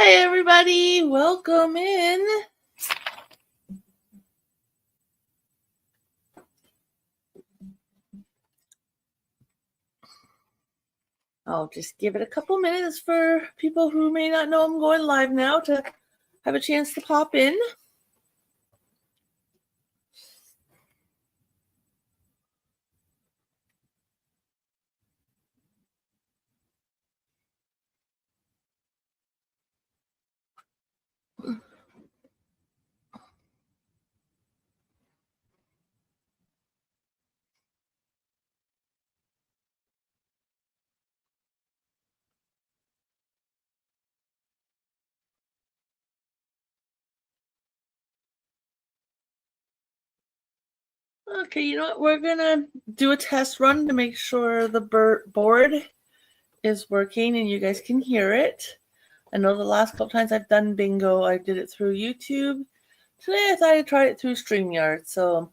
Hi, everybody. Welcome in. I'll just give it a couple minutes for people who may not know I'm going live now to have a chance to pop in. Okay, you know what? We're going to do a test run to make sure the board is working and you guys can hear it. I know the last couple times I've done bingo, I did it through YouTube. Today I thought I'd try it through StreamYard, so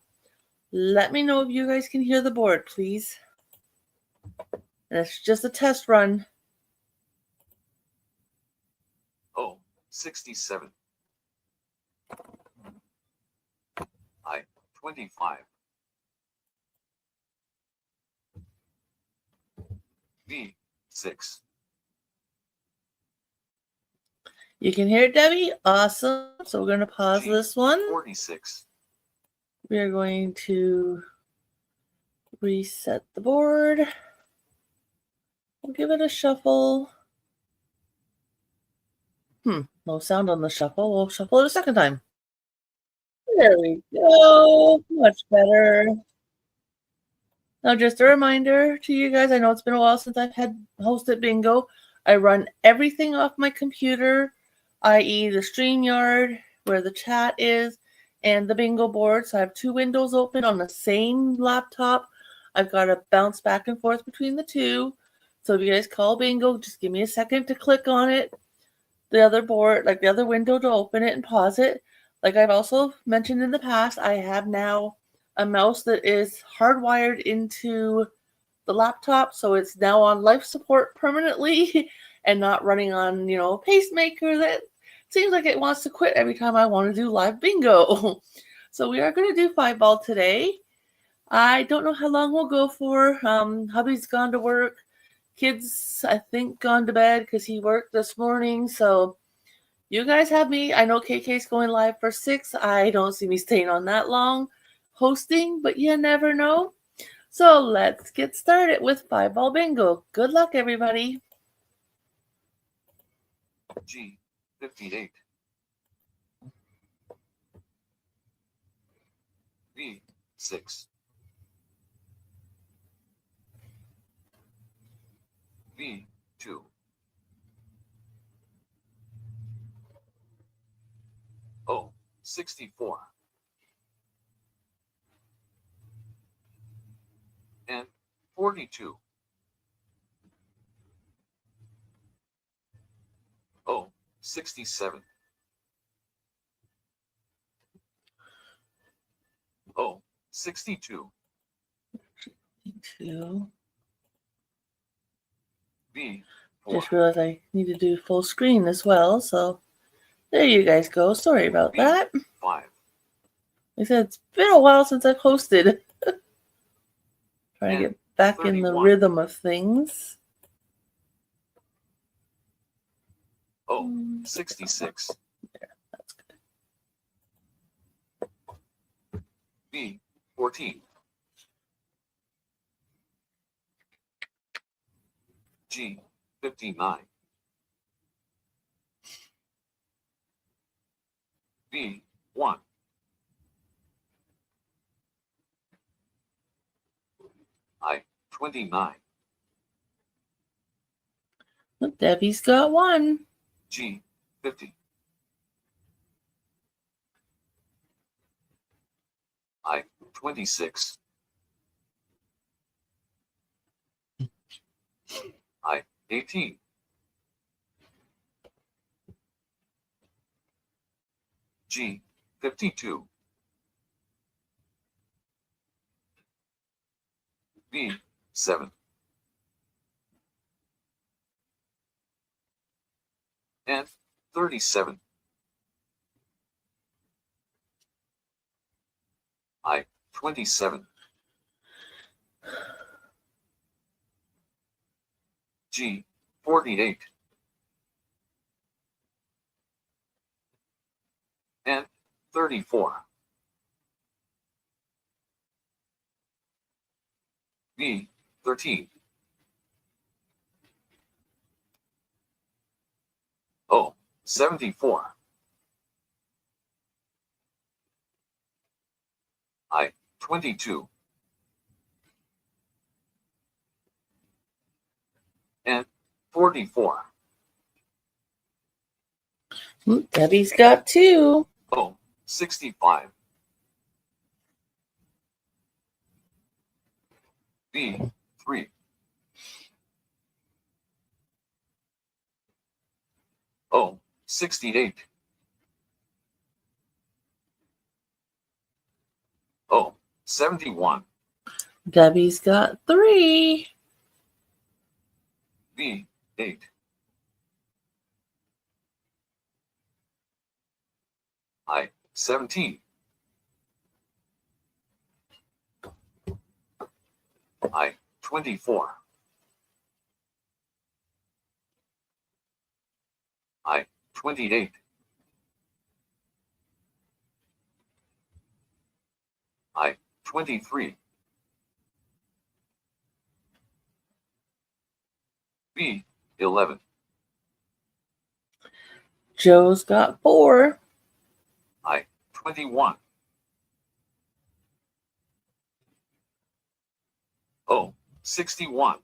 let me know if you guys can hear the board, please. And it's just a test run. 67. I 25. V 6. You can hear it, Debbie? Awesome. So we're going to pause G, this one. 46. We are going to reset the board. We'll give it a shuffle. No sound on the shuffle. We'll shuffle it a second time. There we go. Much better. Now, just a reminder to you guys, I know it's been a while since I've hosted bingo. I run everything off my computer, i.e. the StreamYard, where the chat is, and the bingo board. So I have two windows open on the same laptop. I've got to bounce back and forth between the two. So if you guys call bingo, just give me a second to click on it. The other board, like the other window, to open it and pause it. Like I've also mentioned in the past, I have now a mouse that is hardwired into the laptop, so it's now on life support permanently and not running on, a pacemaker that seems like it wants to quit every time I want to do live bingo. So we are going to do 5-ball today. I don't know how long we'll go for. Hubby's gone to work. Kids, I think, gone to bed because he worked this morning. So you guys have me. I know KK's going live for 6. I don't see me staying on that long hosting, but you never know. So let's get started with 5-ball bingo. Good luck, everybody. G 58. V 6. V 2. O 64. N 42. O 67. O 62. 2. V 4. Just realized I need to do full screen as well. So there you guys go. Sorry about V that. 5. I said it's been a while since I've hosted. Trying to N get back 31. in the rhythm of things. O 66. There, that's good. V 14. G 59. V 1. I 29. Oh, Debbie's got one. G 50. I 26. I 18. G 52. V 7. N 37. I, 27. G, 48. N, 34. B, 13. O, 74. I, 22. N, 44. Debbie's got 2. O, 65. B, 3. O, 68. O, 71. Debbie's got 3. B, 8. I, 17. I, 24. I, 28. I, 23. B, 11. Joe's got 4. I, 21. O, 61.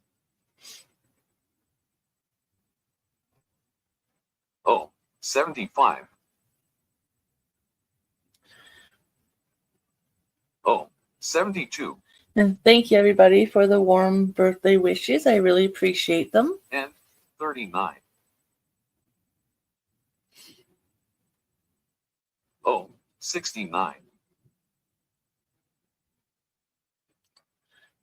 O, 75. O, 72. And thank you, everybody, for the warm birthday wishes. I really appreciate them. N, 39. O, 69.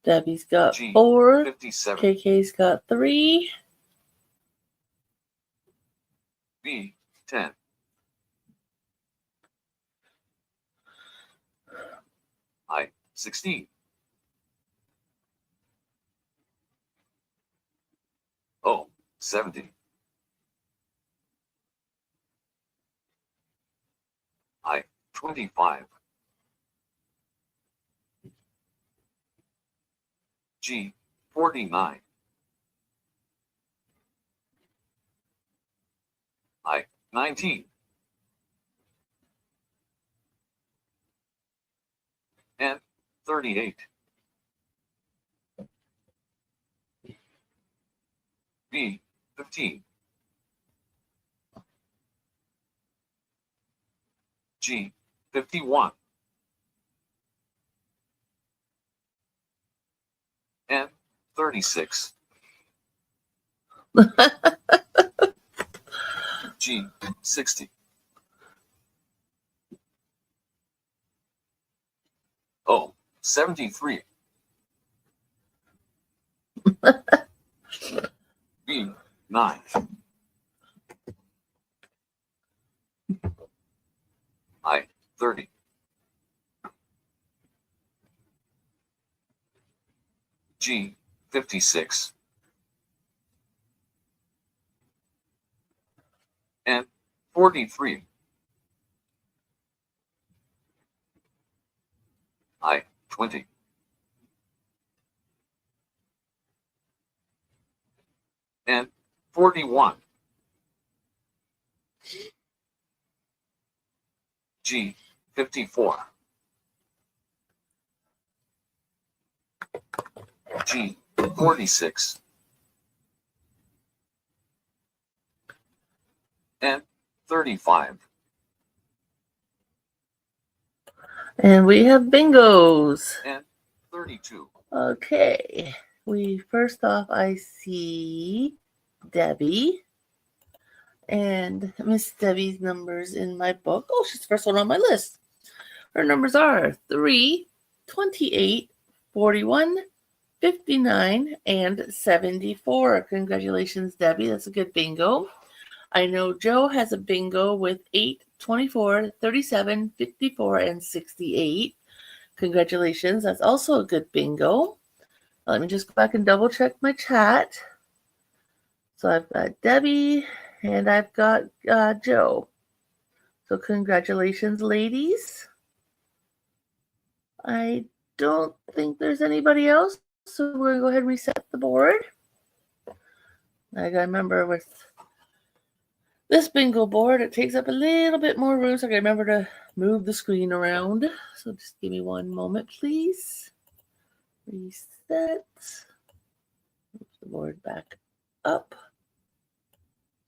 Debbie's got G, 4. 57. KK's got 3. B, 10. I, 16. O, 70. I, 25. G, 49. I, 19. N, 38. B, 15. G, 51. N, 36. G, 60. O, 73. B, 9. I, 30. G, 56. N, 43. I, 20. N, 41. G, 54. G, 46. N, 35. And we have bingos. N, 32. Okay. First off, I see Debbie. And Miss Debbie's numbers in my book. Oh, she's the first one on my list. Her numbers are 3, 28, 41, 59, and 74. Congratulations, Debbie. That's a good bingo. I know Joe has a bingo with 8, 24, 37, 54, and 68. Congratulations. That's also a good bingo. Let me just go back and double check my chat. So I've got Debbie and I've got Joe. So congratulations, ladies. I don't think there's anybody else. So we're going to go ahead and reset the board. I got to remember with this bingo board, it takes up a little bit more room. So I got to remember to move the screen around. So just give me one moment, please. Reset. Move the board back up.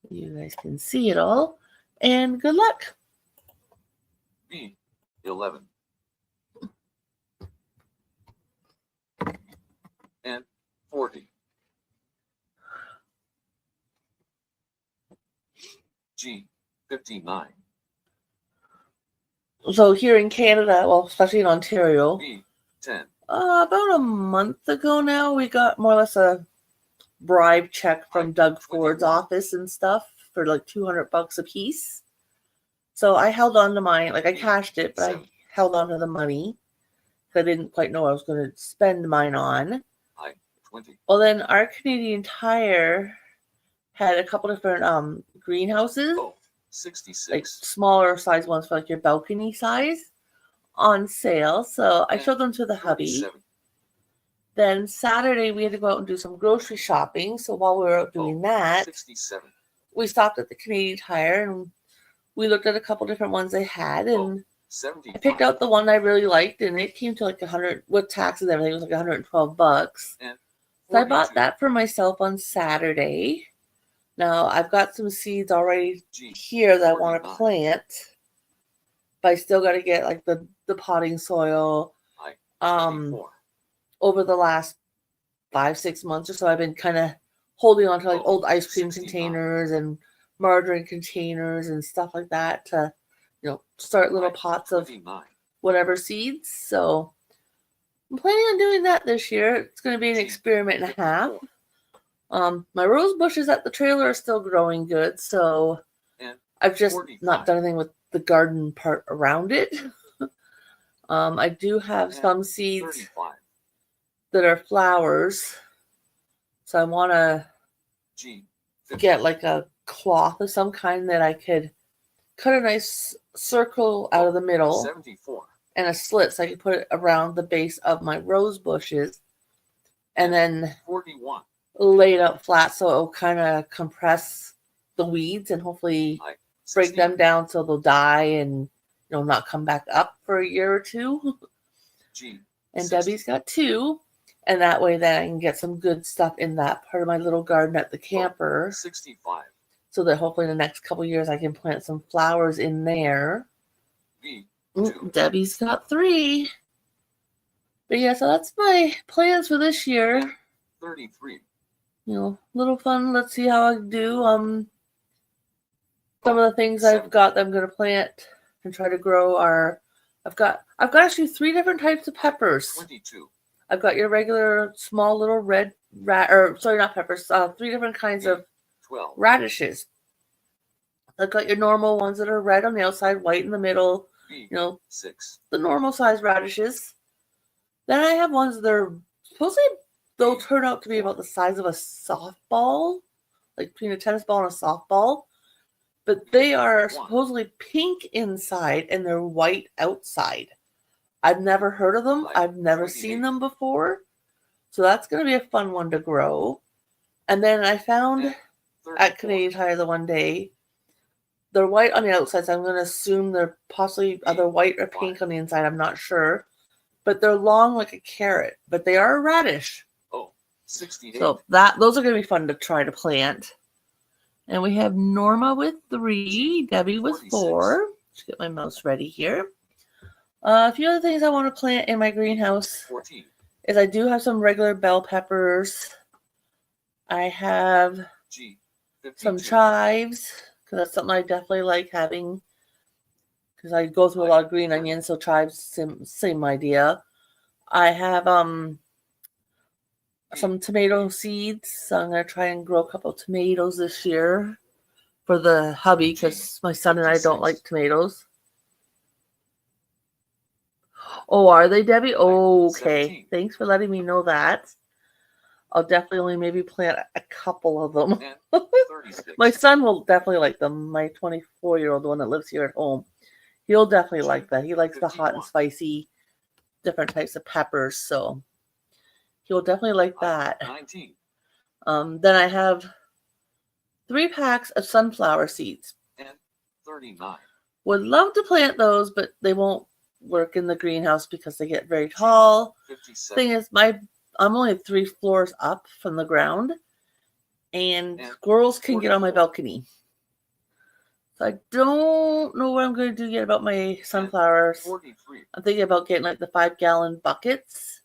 You guys can see it all. And good luck. B 11 and 40. G 59. So here in Canada, well, especially in Ontario, B 10. About a month ago now, we got more or less a bribe check from Doug Ford's office and stuff for like $200 a piece. So I held on to mine, like I cashed it, but I held on to the money because I didn't quite know what I was going to spend mine on. 20. Well, then our Canadian Tire had a couple different greenhouses, 66. like smaller size ones for like your balcony size, on sale. So I showed them to the hubby. 37. Then Saturday we had to go out and do some grocery shopping. So while we were out doing that, 67. we stopped at the Canadian Tire and we looked at a couple different ones they had, and 75. I picked out the one I really liked, and it came to like 100 with taxes and everything. It was like $112. And So I bought that for myself on Saturday. Now I've got some seeds already here that I want to plant, but I still got to get like the potting soil. Over the last 5-6 months or so, I've been kind of holding on to like old ice cream containers and margarine containers and stuff like that to, start little pots of whatever seeds. So I'm planning on doing that this year. It's going to be an experiment and a half. My rose bushes at the trailer are still growing good, so I've just not done anything with the garden part around it. I do have some seeds that are flowers, so I want to get like a cloth of some kind that I could cut a nice circle out of the middle 74. and a slit so I could put it around the base of my rose bushes and then 41. lay it up flat so it'll kind of compress the weeds and hopefully break them down so they'll die and not come back up for a year or two. And Debbie's got 2. And that way then I can get some good stuff in that part of my little garden at the camper. 65. So that hopefully in the next couple years I can plant some flowers in there. Debbie's got 3. But yeah, so that's my plans for this year. 33. Little fun. Let's see how I do. Some of the things I've got that I'm going to plant and try to grow are, I've got actually 3 different types of peppers. 22. I've got your regular small little red not peppers. 3 different kinds of 12. radishes. I've got your normal ones that are red on the outside, white in the middle. 6. The normal size radishes. Then I have ones that are supposedly they'll turn out to be about the size of a softball, like between a tennis ball and a softball. But they are supposedly pink inside and they're white outside. I've never heard of them. I've never seen them before. So that's going to be a fun one to grow. And then I found at Canadian Tire the one day, they're white on the outside, so I'm going to assume they're possibly either white or pink on the inside. I'm not sure. But they're long like a carrot. But they are a radish. 68. So those are going to be fun to try to plant. And we have Norma with 3, Debbie with 4. Let's get my mouse ready here. A few other things I want to plant in my greenhouse 14. is I do have some regular bell peppers. I have some chives because that's something I definitely like having because I go through a lot of green onions, so chives, same idea. I have some tomato seeds, so I'm going to try and grow a couple of tomatoes this year. for the hubby because my son and I don't 56. like tomatoes. Oh, are they, Debbie? Oh, okay. 17. Thanks for letting me know that. I'll definitely only maybe plant a couple of them. And 36. My son will definitely like them. My 24-year-old one that lives here at home. He'll definitely like that. He likes the hot and 51. spicy, different types of peppers. So he'll definitely like that. 19. Then I have 3 packs of sunflower seeds. And 39. Would love to plant those, but they won't work in the greenhouse because they get very tall. 57. Thing is, I'm only 3 floors up from the ground, and And squirrels can get on my 44. balcony. So I don't know what I'm going to do yet about my sunflowers. 43. I'm thinking about getting like the 5-gallon buckets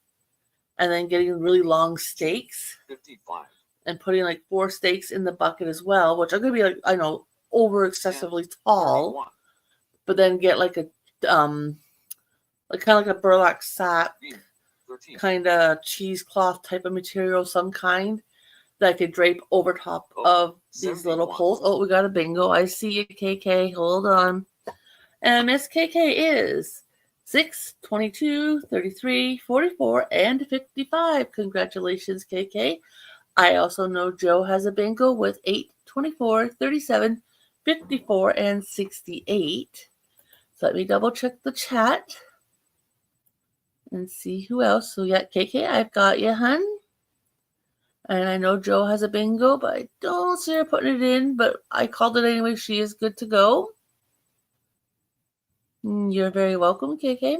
and then getting really long stakes 55. and putting like 4 stakes in the bucket as well, which are going to be like, I know, over excessively tall, 31. but then get like a like kind of like a burlap sack 13. kind of cheesecloth type of material, some kind that I could drape over top of these little 71. poles. Oh, we got a bingo. I see you, KK. Hold on. And Miss KK is 6, 22, 33, 44, and 55. Congratulations, KK. I also know Joe has a bingo with 8, 24, 37, 54, and 68. So let me double check the chat and see who else. So yeah, KK, I've got you, hun. And I know Joe has a bingo, but I don't see her putting it in. But I called it anyway. She is good to go. You're very welcome, KK.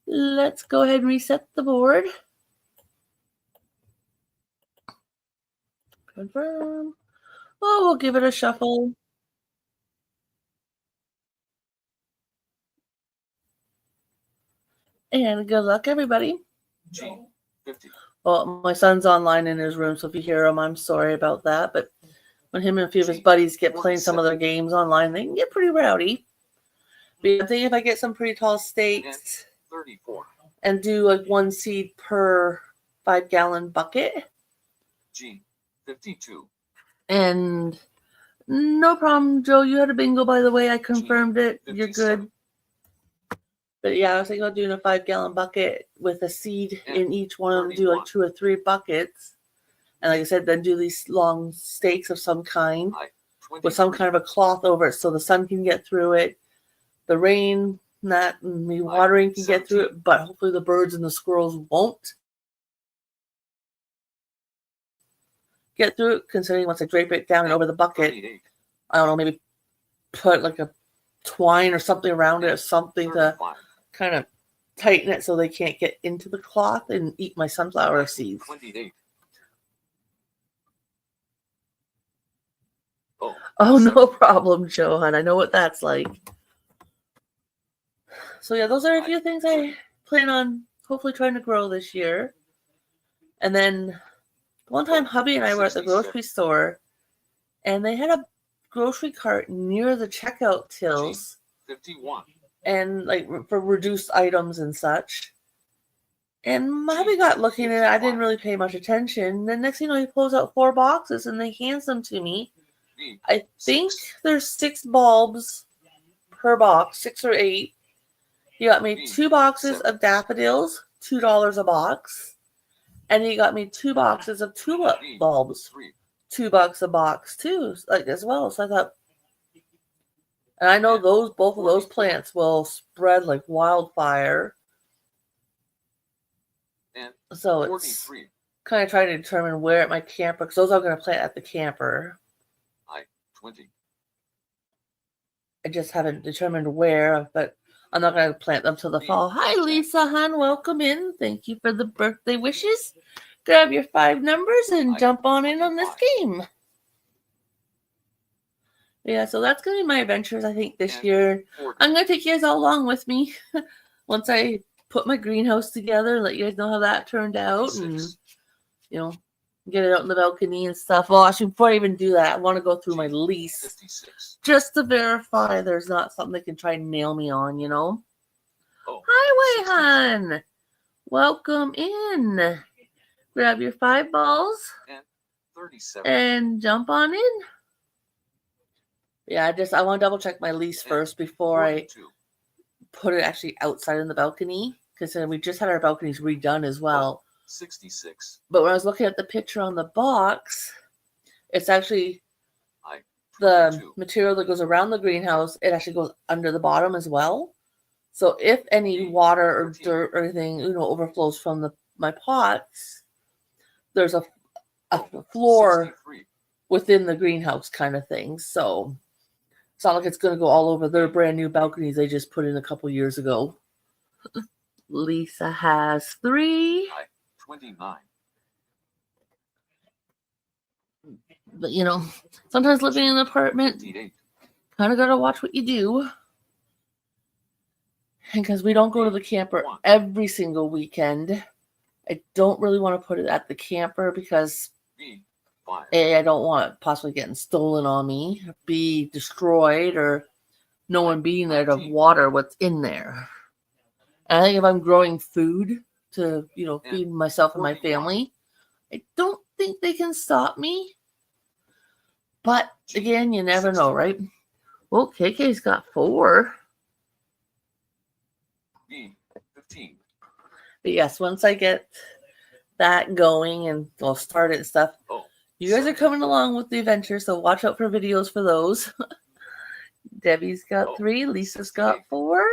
Let's go ahead and reset the board. Confirm. Oh, we'll give it a shuffle. And good luck, everybody. G. 50. Well, my son's online in his room, so if you hear him, I'm sorry about that. But when him and a few of his buddies get playing some of their games online, they can get pretty rowdy. But I think if I get some pretty tall stakes 34. and do like 1 seed per 5-gallon bucket. G. 52. And no problem, Joe. You had a bingo, by the way. I confirmed it. You're 57. good. But yeah, I was thinking about doing a 5-gallon bucket with a seed in each one of them, do like 2 or 3 buckets. And like I said, then do these long stakes of some kind with some kind of a cloth over it so the sun can get through it. The rain, not me watering can get through it, but hopefully the birds and the squirrels won't get through it, considering once I drape it down and over the bucket, 38. I don't know, maybe put like a twine or something around it or something 35. to kind of tighten it so they can't get into the cloth and eat my sunflower seeds. 28. Oh, no problem, Johan. I know what that's like. So yeah, those are a few things I plan on hopefully trying to grow this year. And then one time hubby and I were at the grocery store and they had a grocery cart near the checkout tills 51. and like for reduced items and such. And my hubby got looking at it. I didn't really pay much attention. Then next thing you know, he pulls out 4 boxes and they hands them to me. I think there's 6 bulbs per box, 6 or 8. He got me 2 boxes of daffodils, $2 a box. And he got me 2 boxes of tulip bulbs, $2 a box too, like as well. So I thought, and I know both of those plants will spread like wildfire. So it's kind of trying to determine where at my camper, because those I'm going to plant at the camper. 20. I just haven't determined where, but I'm not going to plant them till the fall. Hi, Lisa, hon. Welcome in. Thank you for the birthday wishes. Grab your 5 numbers and jump on in on this game. Yeah, so that's going to be my adventures, I think, this year. I'm going to take you guys all along with me once I put my greenhouse together, let you guys know how that turned out, and, you know, get it out in the balcony and stuff. Well, actually, before I even do that, I want to go through my lease 56. just to verify there's not something they can try and nail me on, you know? Oh, Hi, Wayhan. Welcome in. Grab your 5 balls 37. and jump on in. Yeah, I want to double check my lease first before I 42. put it actually outside in the balcony, because we just had our balconies redone as well. 66. But when I was looking at the picture on the box, it's actually I the 22. material that goes around the greenhouse. It actually goes under the bottom as well. So if any water or 13. dirt or anything, overflows from my pots, there's a floor 63. within the greenhouse kind of thing. So it's not like it's going to go all over their brand new balconies they just put in a couple years ago. Lisa has 3. I 29. But sometimes living in an apartment, 58. kind of got to watch what you do. And because we don't go to the camper every single weekend, I don't really want to put it at the camper because B 5. A, I don't want it possibly getting stolen on me, B, destroyed, or no one being there to water what's in there. And I think if I'm growing food to, feed myself and my family, I don't think they can stop me. But again, you never know, right? Well, KK's got 4. B 15. But yes, once I get that going and I'll start it and stuff, you guys are coming along with the adventure, so watch out for videos for those. Debbie's got 3, Lisa's got 4.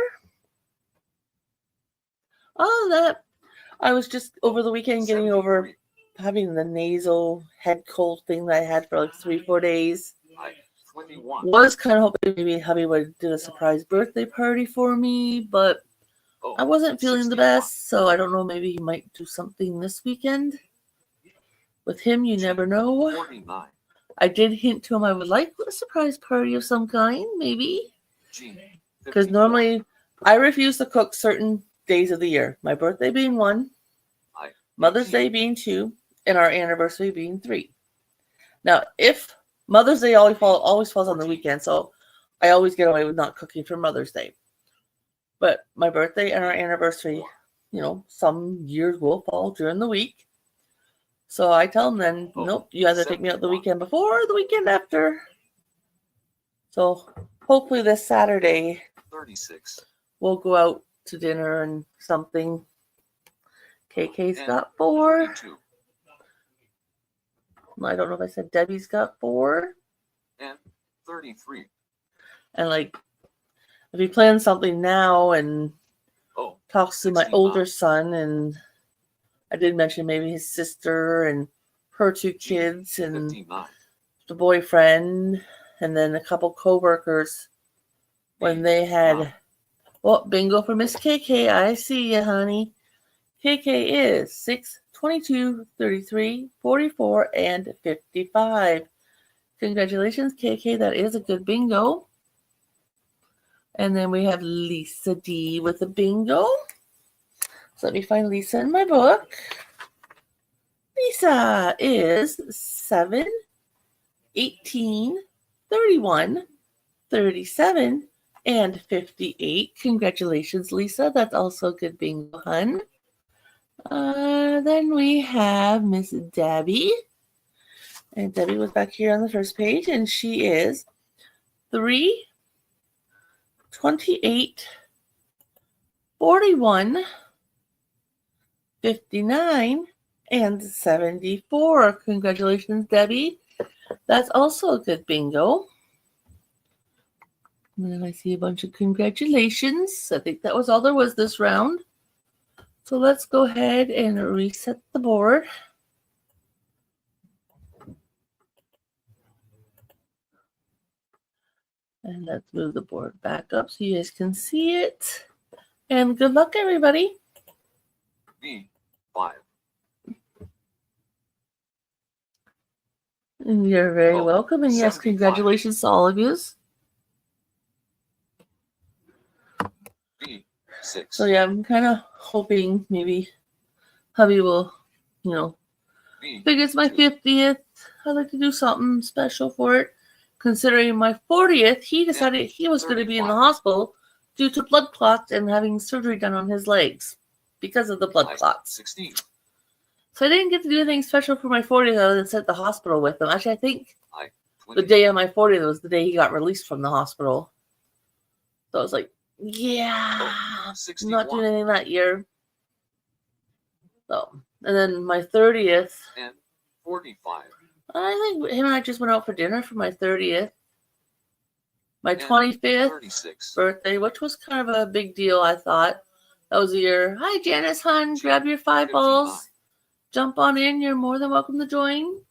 Oh, that I was just over the weekend getting over having the nasal head cold thing that I had for like 3-4 days. 21. Was kind of hoping maybe hubby would do a surprise birthday party for me, but I wasn't feeling the best, so I don't know, maybe he might do something this weekend. With him, you never know. 49. I did hint to him I would like a surprise party of some kind, maybe. Because normally I refuse to cook certain days of the year. My birthday being 1, Mother's Day being 2, and our anniversary being 3. Now, if Mother's Day always falls on the weekend, so I always get away with not cooking for Mother's Day. But my birthday and our anniversary, some years will fall during the week. So I tell them then, nope, you either take me out the weekend before or the weekend after. So hopefully this Saturday, 36. We'll go out to dinner and something. KK's got 4. 32. I don't know if I said Debbie's got 4. And 33. And if he plans something now and talks to my older son, and I did mention maybe his sister and her 2 kids and 59. the boyfriend, and then a couple co-workers when they had, bingo for Miss KK. I see you, honey. KK is 6, 22, 33, 44, and 55. Congratulations, KK. That is a good bingo. And then we have Lisa D with a bingo. So let me find Lisa in my book. Lisa is 7, 18, 31, 37, and 58. Congratulations, Lisa. That's also a good bingo, hun. Then we have Miss Debbie. And Debbie was back here on the first page, and she is 3, 28, 41, 59, and 74. Congratulations, Debbie. That's also a good bingo. And then I see a bunch of congratulations. I think that was all there was this round. So let's go ahead and reset the board. And let's move the board back up so you guys can see it. And good luck, everybody. B 5. And you're very welcome. And yes, 75. congratulations to all of you. B 6. So yeah, I'm kind of hoping maybe hubby will, B think it's my 50th. I'd like to do something special for it. Considering my 40th, he decided he was going to be in the hospital due to blood clots and having surgery done on his legs because of the blood clots. 16. So I didn't get to do anything special for my 40th other than sit at the hospital with him. Actually, I think the day of my 40th was the day he got released from the hospital. So I was like, yeah, I'm not doing anything that year. So, and then my 30th. And 45. I think him and I just went out for dinner for my 30th. My 25th birthday, which was kind of a big deal, I thought. That was the year. Hi, Janice, hon. Grab your 5 balls. Jump on in. You're more than welcome to join.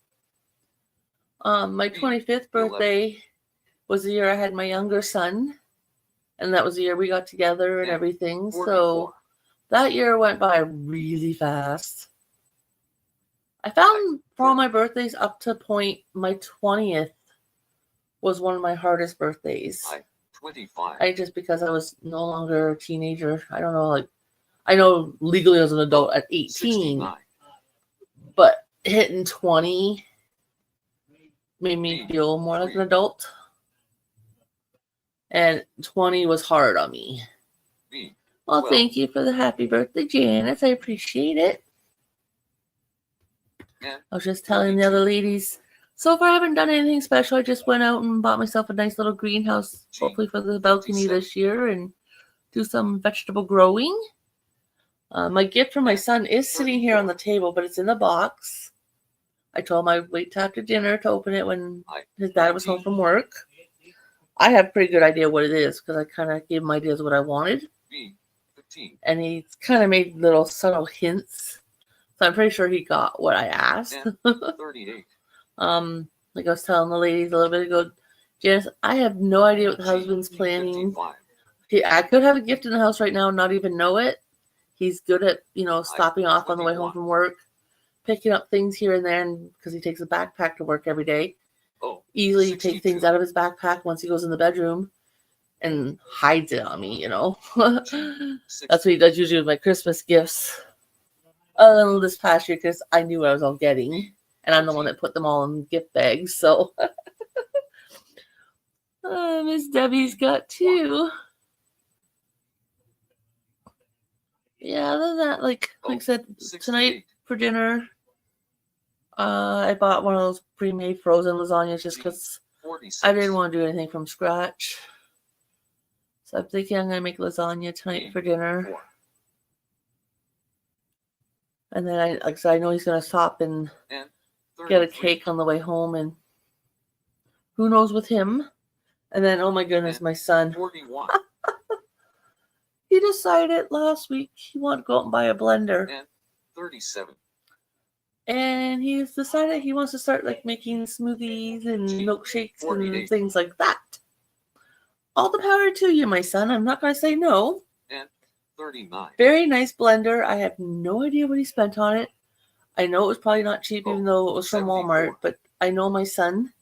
My 25th birthday was the year I had my younger son. And that was the year we got together and everything. So that year went by really fast. I found for all my birthdays up to my 20th was one of my hardest birthdays. 25. Just because I was no longer a teenager. I don't know, like, I know legally I was an adult at 18, 69. but hitting 20 made me feel more like an adult. And 20 was hard on me. Well, thank you for the happy birthday, Janice. I appreciate it. I was just telling the other ladies, so far I haven't done anything special. I just went out and bought myself a nice little greenhouse, hopefully for the balcony this year, and do some vegetable growing. My gift from my son is sitting here on the table, but it's in the box. I told him I'd wait till after dinner to open it when his dad was home from work. I have a pretty good idea what it is because I kind of gave him ideas of what I wanted. And he kind of made little subtle hints. So I'm pretty sure he got what I asked. 38. Like I was telling the ladies a little bit ago, Janice, I have no idea what the husband's planning. I could have a gift in the house right now and not even know it. He's good at, stopping off on the way home from work, picking up things here and there, and because he takes a backpack to work every day. Easily take things out of his backpack once he goes in the bedroom and hides it on me, That's what he does usually with my Christmas gifts. Other than this past year, because I knew what I was all getting. And I'm the one that put them all in gift bags, so. Miss Debbie's got 2. Yeah, other than that, like I said, tonight for dinner, I bought one of those pre-made frozen lasagnas just because I didn't want to do anything from scratch. So I'm thinking I'm going to make lasagna tonight for dinner. And then I know he's going to stop and get a cake on the way home, and who knows with him. And then, oh my goodness, my son. He decided last week he wanted to go out and buy a blender. 37. And he's decided he wants to start like making smoothies and milkshakes and things like that. All the power to you, my son. I'm not going to say no. 39. Very nice blender. I have no idea what he spent on it. I know it was probably not cheap, even though it was from Walmart. But I know my son.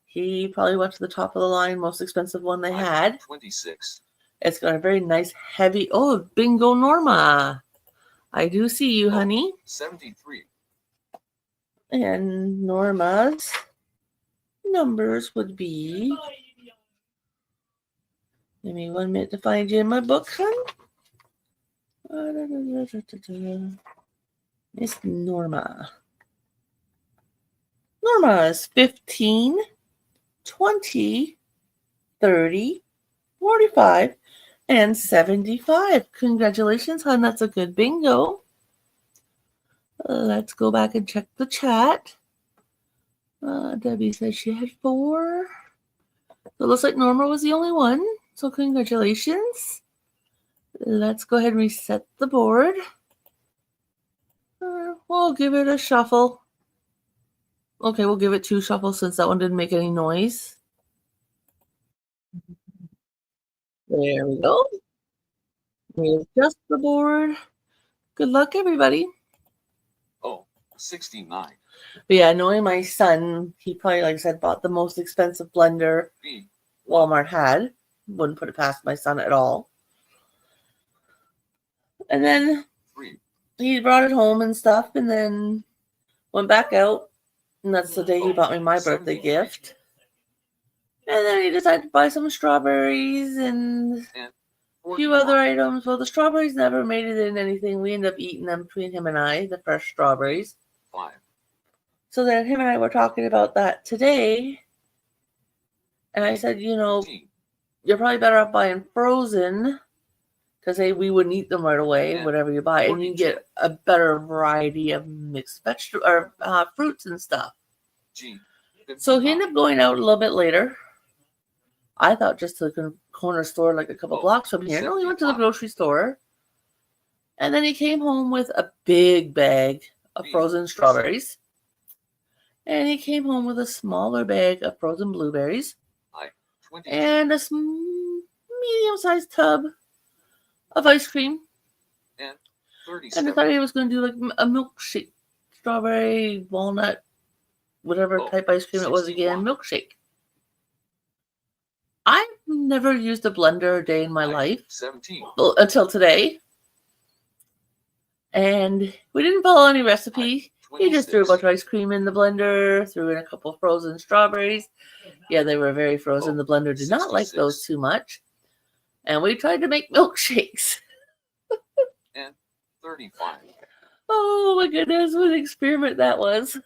He probably went to the top of the line, most expensive one they had. 26. It's got a very nice, heavy. Oh, bingo, Norma. I do see you, honey. 73. And Norma's numbers would be. Give me 1 minute to find you in my book, hon. Miss Norma. Norma is 15, 20, 30, 45, and 75. Congratulations, hon. That's a good bingo. Let's go back and check the chat. Debbie said she had 4. So it looks like Norma was the only one. So congratulations. Let's go ahead and reset the board. We'll give it a shuffle. Okay, we'll give it 2 shuffles since that one didn't make any noise. There we go. Readjust the board. Good luck, everybody. 69. But yeah, knowing my son, he probably, like I said, bought the most expensive blender Walmart had. Wouldn't put it past my son at all. And then he brought it home and stuff, and then went back out. And that's the day he bought me my birthday gift. And then he decided to buy some strawberries and a few other items. Well, the strawberries never made it in anything. We ended up eating them between him and I, the fresh strawberries. 5. So then him and I were talking about that today. And I said, you know, T. you're probably better off buying frozen because we wouldn't eat them right away, Yeah. whatever you buy, and you 42. get a better variety of mixed vegetable or fruits and stuff. G. So he 59. ended up going out a little bit later. I thought just to the corner store, like a couple blocks from here. No, he went to the 75. grocery store, and then he came home with a big bag of frozen strawberries, and he came home with a smaller bag of frozen blueberries, 22. and a medium-sized tub of ice cream. And And 37. I thought he was going to do like a milkshake, strawberry, walnut, whatever type ice cream it was again, 61. milkshake. I've never used a blender a day in my life 17. until today. And we didn't follow any recipe. He just threw a 26. bunch of ice cream in the blender, threw in a couple frozen strawberries. Yeah, they were very frozen. The blender did not like 66. those too much. And we tried to make milkshakes. And 35. Oh my goodness, what an experiment that was.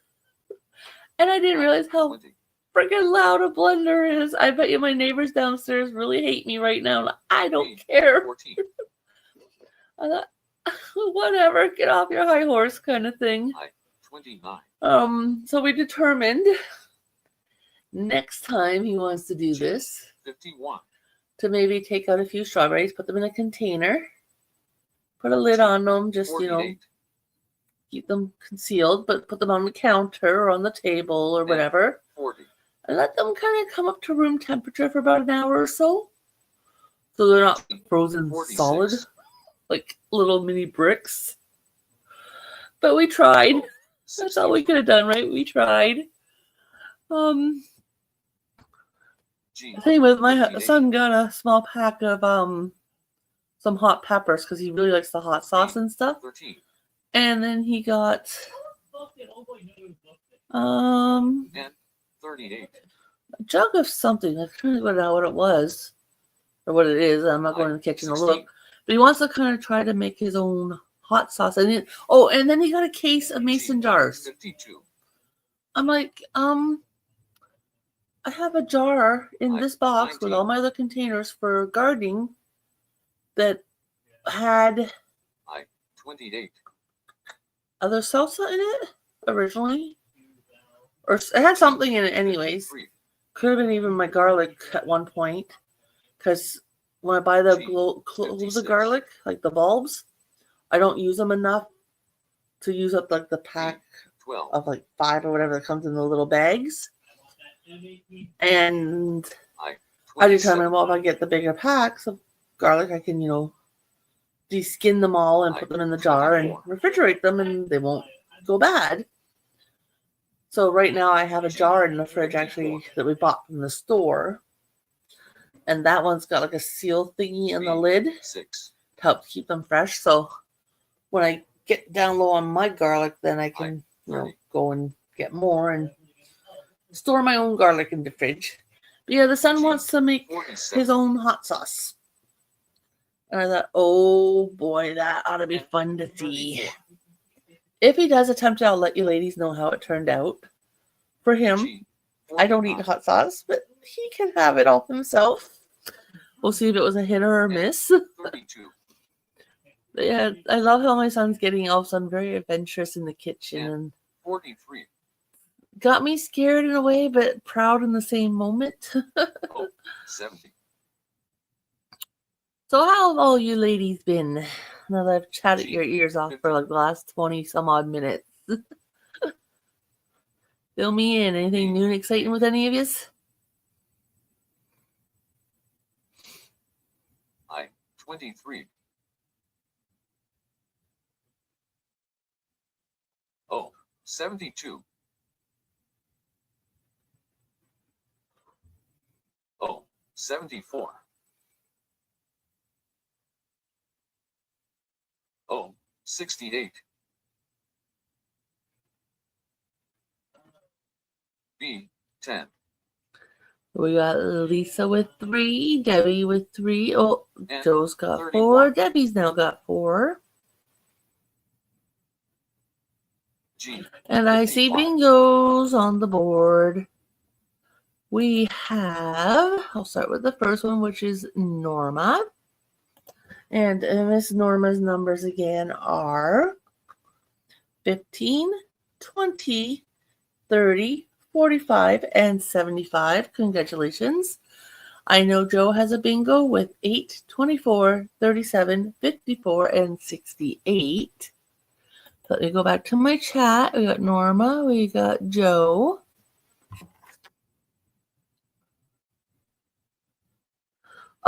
And I didn't realize how 20. freaking loud a blender is. I bet you my neighbors downstairs really hate me right now. I don't B. care. 14. I thought, whatever, get off your high horse kind of thing. 29. So we determined next time he wants to do this 51. to maybe take out a few strawberries, put them in a container, put a lid on them, just, 48. keep them concealed, but put them on the counter or on the table or whatever. 40. And let them kind of come up to room temperature for about an hour or so. So they're not frozen 46. solid, like little mini bricks. But we tried. That's all we could have done, right? We tried. G. Same with my 58. son got a small pack of some hot peppers because he really likes the hot sauce and stuff. 13. And then he got And 38. a jug of something. I can't remember now what it was or what it is. I'm not going in the kitchen to look. But he wants to kind of try to make his own hot sauce. And then he got a case of mason jars. 52. I'm like, I have a jar in this box with all my other containers for gardening that had 28. other salsa in it originally. Or it had something in it anyways. 53. Could have been even my garlic at one point. Because when I buy the cloves of garlic, like the bulbs, I don't use them enough to use up like the pack 12. of like 5 or whatever that comes in the little bags. And I determined, well, if I get the bigger packs of garlic, I can, de-skin them all and put them in the jar and refrigerate them and they won't go bad. So right now I have a jar in the fridge actually that we bought from the store. And that one's got like a seal thingy in the lid 6. to help keep them fresh. So when I get down low on my garlic, then I can, go and get more and store my own garlic in the fridge. But yeah, the son wants to make 47. his own hot sauce. And I thought, oh boy, that ought to be fun to see. If he does attempt it, I'll let you ladies know how it turned out. For him, G. I don't eat hot sauce, but he can have it all himself. We'll see if it was a hit or a miss. 32. But yeah, I love how my son's getting all of a sudden very adventurous in the kitchen and 43. got me scared in a way, but proud in the same moment. 70. So how have all you ladies been? Now that I've chatted your ears off for like the last 20 some odd minutes. Fill me in. Anything new and exciting with any of yous? 23. 72. 74. 68. B. 10. We got Lisa with 3, Debbie with 3. Oh, And Joe's got 31. 4. Debbie's now got 4. G. And I see 55. bingos on the board we have, I'll start with the first one, which is Norma. And Miss Norma's numbers again are 15, 20, 30, 45, and 75. Congratulations. I know Joe has a bingo with 8, 24, 37, 54, and 68. Let me go back to my chat. We got Norma. We got Joe.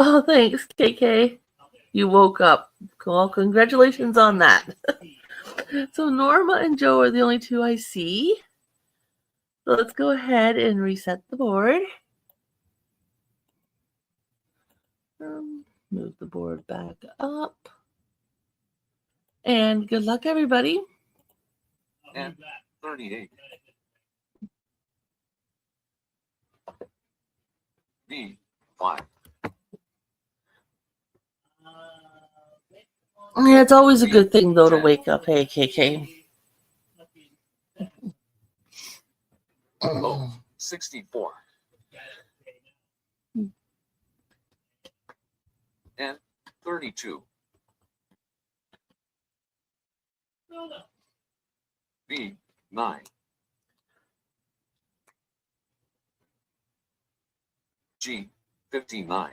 Oh, thanks, KK. You woke up. Well, congratulations on that. So Norma and Joe are the only two I see. So let's go ahead and reset the board. Move the board back up. And good luck, everybody. And 38. B 5. Yeah, it's always a good thing, though, to wake up. Hey, KK. Oh, 64. And 32. B 9. G 59.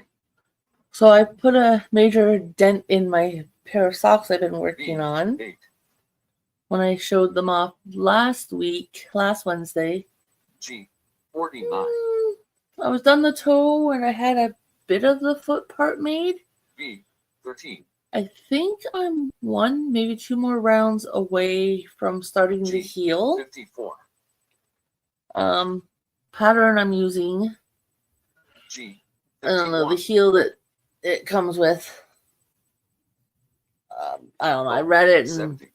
So I put a major dent in my pair of socks I've been working on. 8. When I showed them off last Wednesday. G 49. I was done the toe and I had a bit of the foot part made. B 13. I think I'm 1, maybe 2 more rounds away from starting the heel. 54. Pattern I'm using. G 51. I don't know, the heel that it comes with. I don't know. I read it and 70.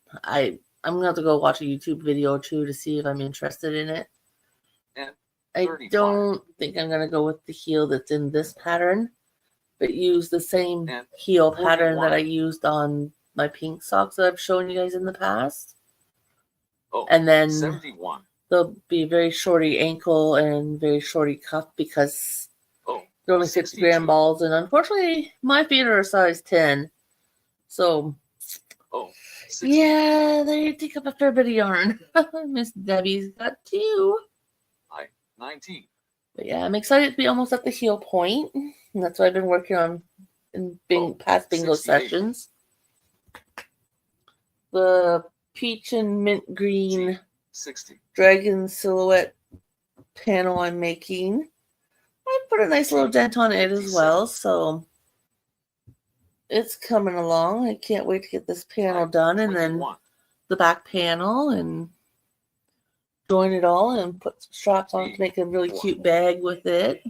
I'm gonna have to go watch a YouTube video too to see if I'm interested in it. And I 35. don't think I'm gonna go with the heel that's in this pattern, but use the same And heel pattern 41. that I used on my pink socks that I've shown you guys in the past. Oh, And then 71. there'll be very shorty ankle and very shorty cuff because they're only 50-gram balls, and unfortunately my feet are a size 10. So yeah, they take up a fair bit of yarn. Miss Debbie's got 2. 19. But yeah, I'm excited to be almost at the heel point. And that's what I've been working on in past bingo 68. sessions. The peach and mint green 60. dragon silhouette panel I'm making. I put a nice little dent on it as well, so it's coming along. I can't wait to get this panel done, and then the back panel, and join it all and put some straps on to make a really cute bag with it.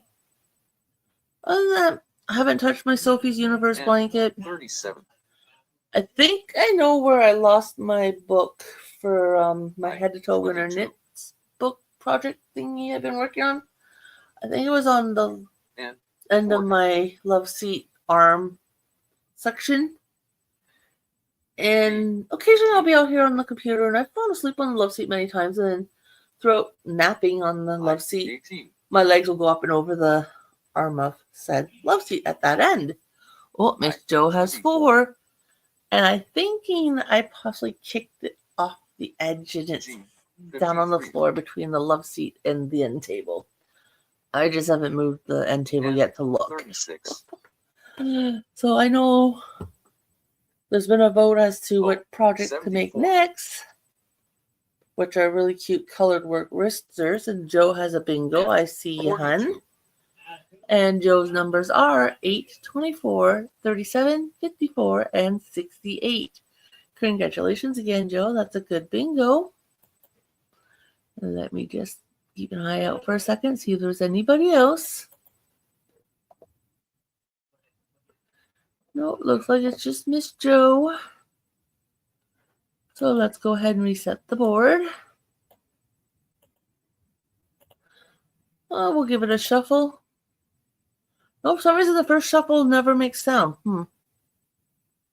Other than that, I haven't touched my Sophie's Universe blanket. 37. I think I know where I lost my book for my Head to Toe Winter Knits book project thingy I've been working on. I think it was on the end of my love seat arm section. And occasionally I'll be out here on the computer, and I've fallen asleep on the love seat many times, and then throughout napping on the love seat, 18. my legs will go up and over the arm of said love seat at that end. Oh, Miss Joe has 4. And I'm thinking I possibly kicked it off the edge and it's down on the floor between the love seat and the end table. I just haven't moved the end table yet to look. 36. So I know there's been a vote as to what project to make next, which are really cute colored work wristers. And Joe has a bingo. I see you, hun. And Joe's numbers are 8, 24, 37, 54, and 68. Congratulations again, Joe. That's a good bingo. And let me just keep an eye out for a second, see if there's anybody else. Nope, looks like it's just Miss Joe. So let's go ahead and reset the board. We'll give it a shuffle. Oh, for some reason the first shuffle never makes sound.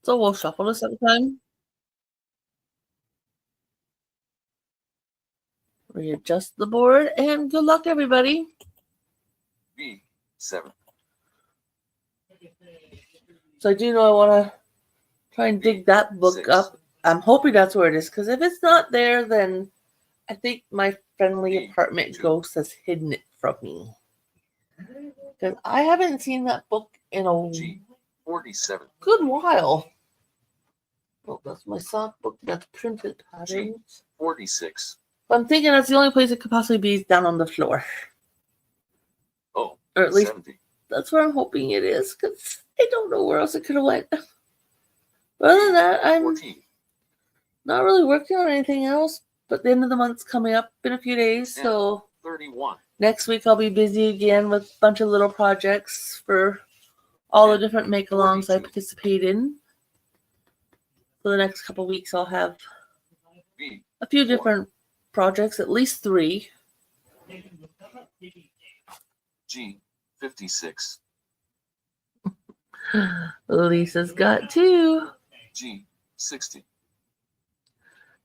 So we'll shuffle the second time. Readjust the board, and good luck, everybody. 7. So I do know I want to try and dig that book 6. up. I'm hoping that's where it is, because if it's not there, then I think my friendly apartment 2. ghost has hidden it from me. Because I haven't seen that book in a G. 47. good while. Oh, that's my sock book. That's printed patterns. 46. But I'm thinking that's the only place it could possibly be is down on the floor. Oh, Or at least 70. that's where I'm hoping it is, because I don't know where else it could have went. But other than that, I'm 14. not really working on anything else. But the end of the month's coming up in a few days, so 31. next week I'll be busy again with a bunch of little projects for all the different make-alongs I 42. participate in. For the next couple weeks, I'll have B. a few 4. different projects, at least 3. G. 56. Lisa's got 2. G. 60.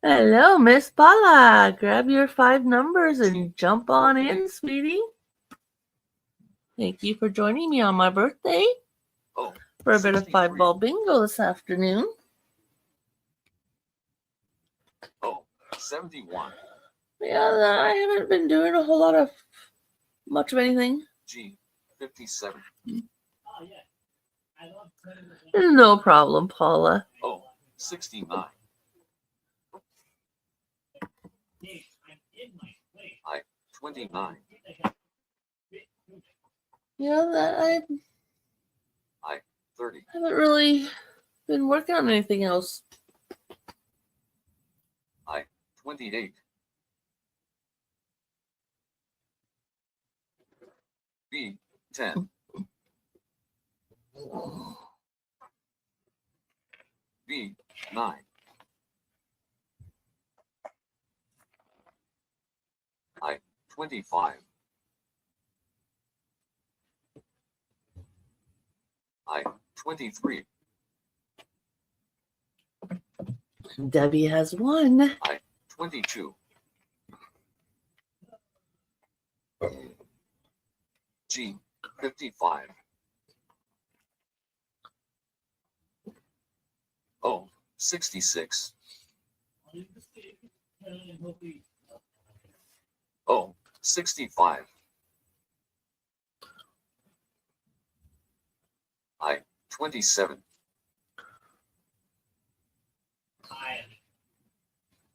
Hello, Miss Paula. Grab your 5 numbers and jump on in, sweetie. Thank you for joining me on my birthday Oh, for a bit of 63. 5-ball bingo this afternoon. Oh, 71. Yeah, I haven't been doing a whole lot of much of anything. G. 57. No problem, Paula. Oh, 69. I. 29. I 30. haven't really been working on anything else. 28. B. 10. B. 9. I. 25. I. 23. Debbie has 1. I. 22. G. 55. Oh, 66. Oh, 65. I. 27.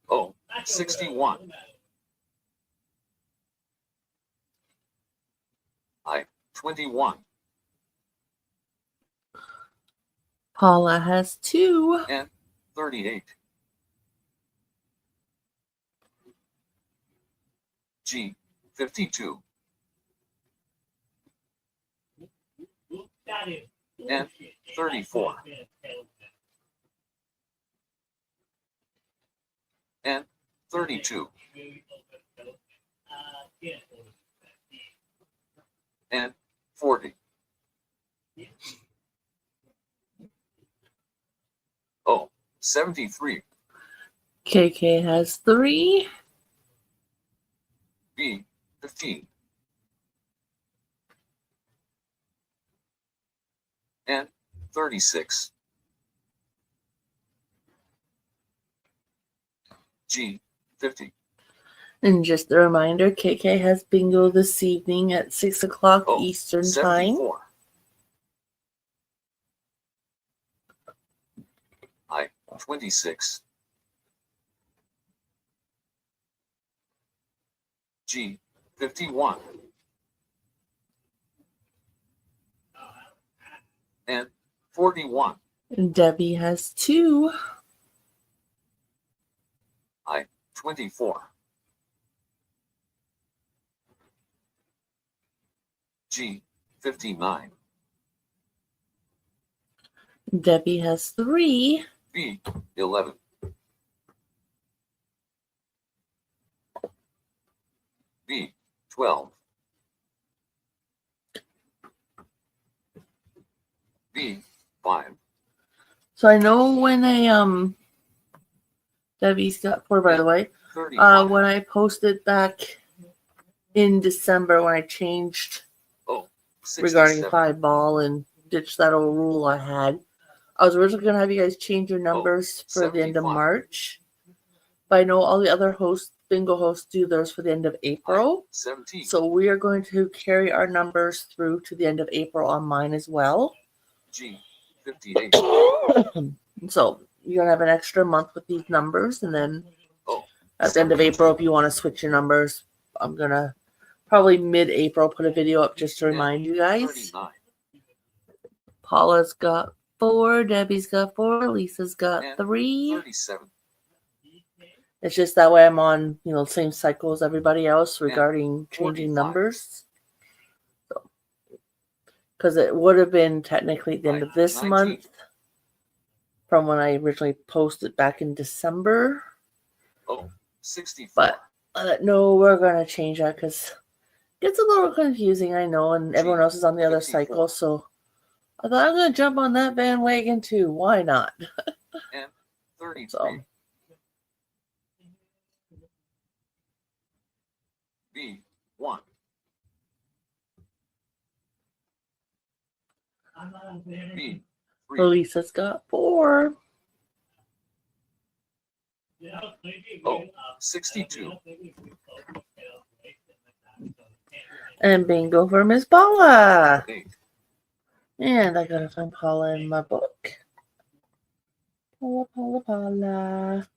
Oh, 61. I. 21. Paula has 2. And 38. G. 52. And 34. And 32. And 40. Oh, 73. KK has 3. B. 15. And 36. G. 50. And just a reminder, KK has bingo this evening at 6 o'clock Oh, Eastern 74. I. 26. G. 51. And 41. time. Debbie has 2. I. 24. G. 59. Debbie has 3. B. 11. B. 12. B. 5. So I know when Debbie's got 4, by the way. 35. When I posted back in December when I changed Oh, regarding 67. 5 ball and ditch that old rule I had. I was originally going to have you guys change your numbers for the end of 75. March, but I know all the other bingo hosts do theirs for the end of April. 17. So we are going to carry our numbers through to the end of April on mine as well. G. 58. So you're going to have an extra month with these numbers, and then Oh. at the end of April, if you want to switch your numbers, I'm going to probably mid-April put a video up just to remind you guys. 39. Paula's got 4, Debbie's got 4, Lisa's got And 3. 37. It's just that way I'm on, same cycle as everybody else regarding changing 45. numbers. So, because it would have been technically at the end of this 19. month from when I originally posted back in December. Oh. 64. But no, we're going to change that because it gets a little confusing, I know, and everyone else is on the other 54. cycle. So I thought I'm going to jump on that bandwagon too. Why not? And 33. So, B. 1. B. 3. Lisa's got 4. Oh. 62. And bingo for Miss Paula. 8. And I gotta find Paula in my book. Paula.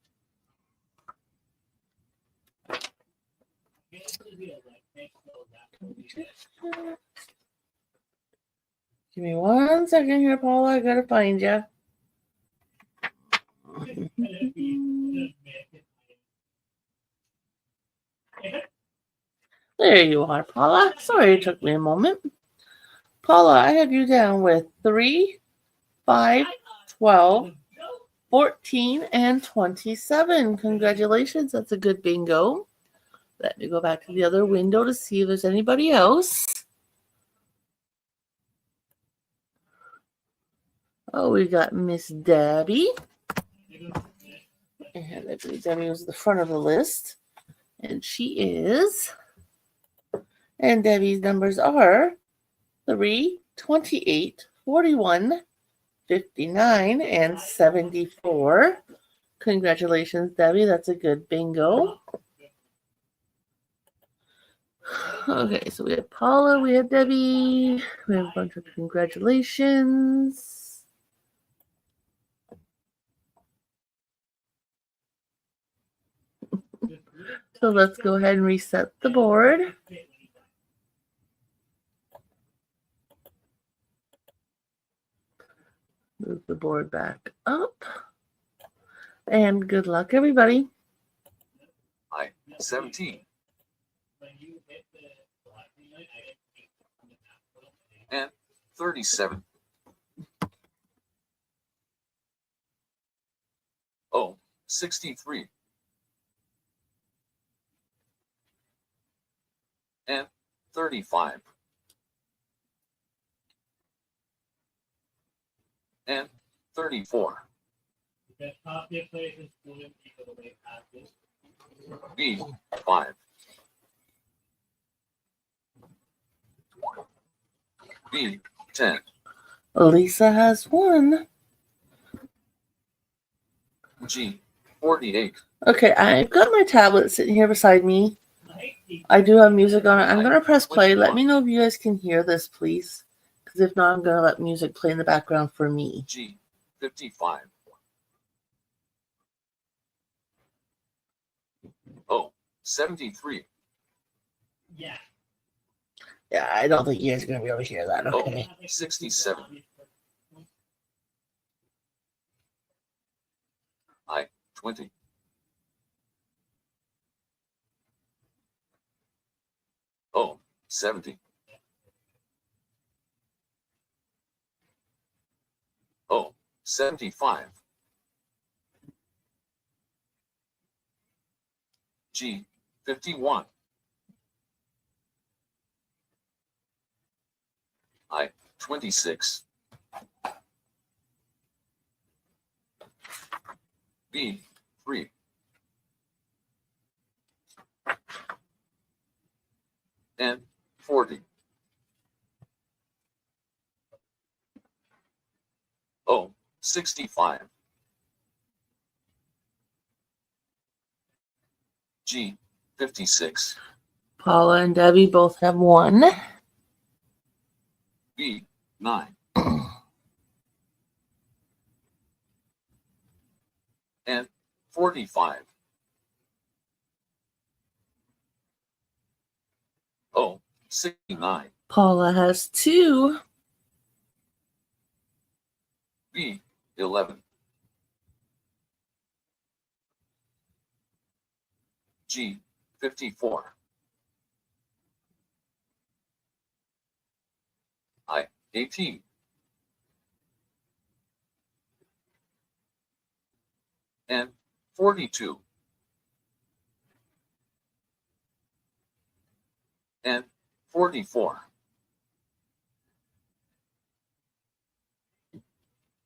Give me 1 second here, Paula. I gotta find you. There you are, Paula. Sorry it took me a moment. Paula, I have you down with 3, 5, 12, 14, and 27. Congratulations. That's a good bingo. Let me go back to the other window to see if there's anybody else. Oh, we got Miss Debbie. And I believe Debbie was the front of the list. And she is. And Debbie's numbers are 3, 28, 41, 59, and 74. Congratulations, Debbie. That's a good bingo. Okay, so we have Paula, we have Debbie, we have a bunch of congratulations. So let's go ahead and reset the board. Move the board back up. And good luck, everybody. 17. And 37. Oh. 63. And 35. And 34. B. 5. B. 10. Lisa has 1. G. 48. Okay, I've got my tablet sitting here beside me. I do have music on it. I'm going to press play. Let me know if you guys can hear this, please. Because if not, I'm going to let music play in the background for me. G. 55. Oh. 73. Yeah, I don't think you guys are going to be able to hear that. Okay. Oh. 67. 20. Oh. 70. Oh. 75. G. 51. 26. B. 3. And 40. Oh, 65. G, 56. Paula and Debbie both have 1. B, 9. And 45. Oh, 69. Paula has 2. B, 11. G, 54. I, 18. And 42. And 44.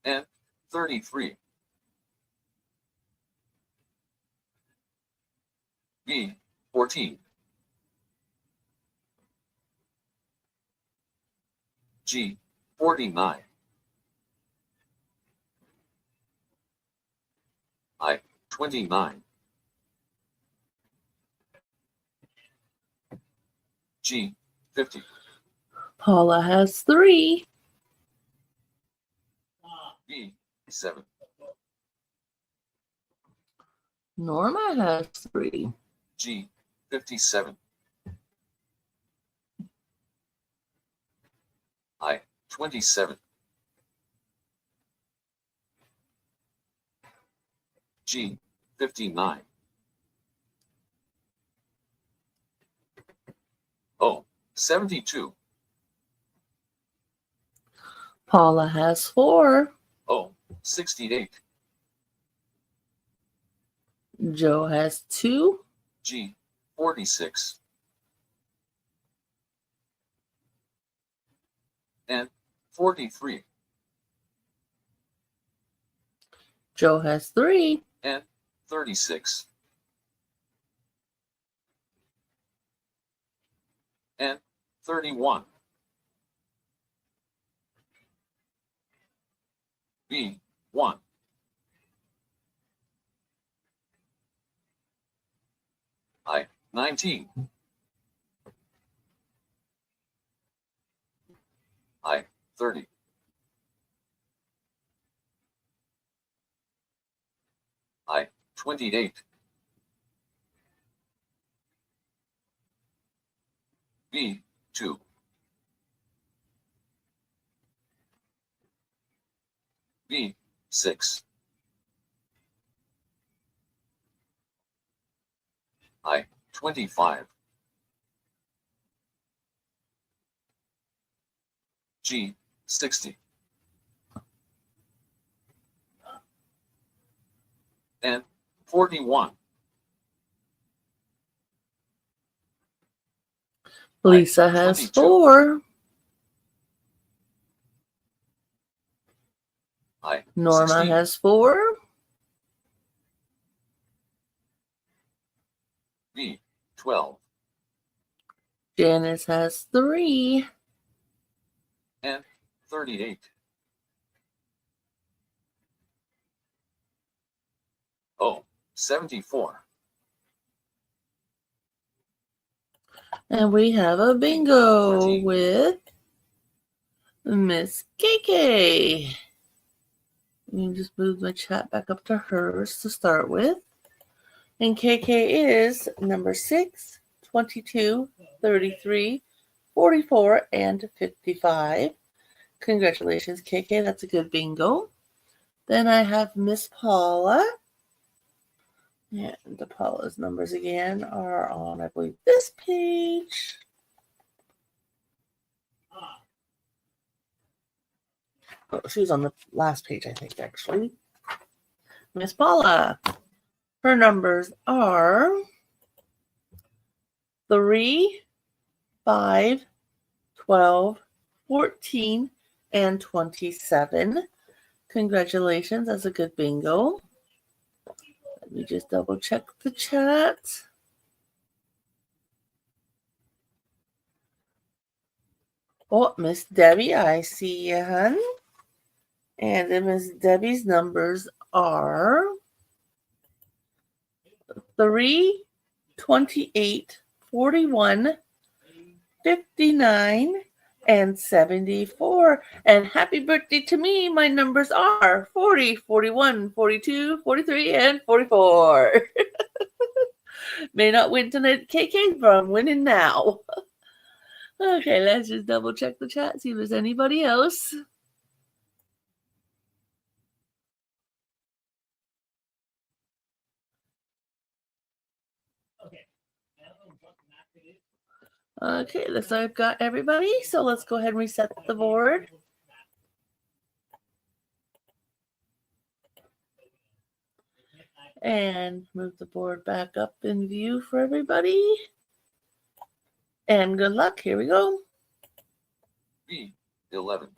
And 33. B, 14. G, 49. I, 29. G, 50. Paula has 3. B, 7. Norma has 3. G, 57. I, 27. G, 59. Oh, 72. Paula has 4. Oh, 68. Joe has 2. G, 46. And 43. Joe has 3. And 36. And 31. B, 1. I, 19. I, 30. I, 28. B, 2. B, 6. I, 25. G, 60. And 41. Lisa has 22. 4. I, Norma 16. has 4. B, 12. Janice has 3. And 38. Oh, 74. And we have a bingo 14. with Miss KK. Let me just move my chat back up to hers to start with. And KK is number 6, 22, 33, 44, and 55. Congratulations, KK. That's a good bingo. Then I have Miss Paula. And the Paula's numbers again are on, I believe, this page. Oh, she was on the last page, I think, actually. Miss Paula. Her numbers are 3, 5, 12, 14, and 27. Congratulations. That's a good bingo. Let me just double check the chat. Oh, Miss Debbie, I see you, hun. And then Miss Debbie's numbers are 3, 28, 41, 59, and 74. And happy birthday to me. My numbers are 40, 41, 42, 43, and 44. May not win tonight, KK, but I'm winning now. Okay, let's just double check the chat, see if there's anybody else. Okay, looks like I've got everybody. So let's go ahead and reset the board. And move the board back up in view for everybody. And good luck. Here we go. B 11.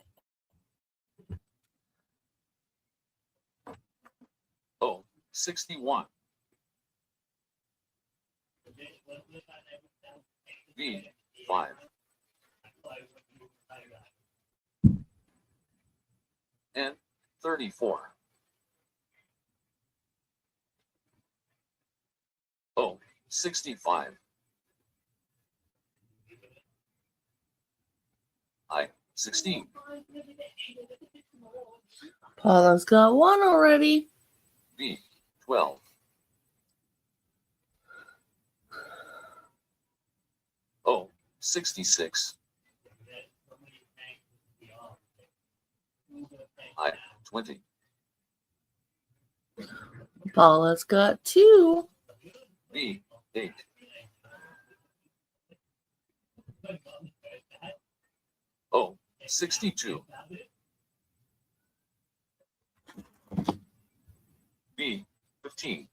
O 61. B 5. N 34. O 65. I 16. Paula's got one already. B 12. O 66. I 20. Paula's got two. B 8. O 62. B 15.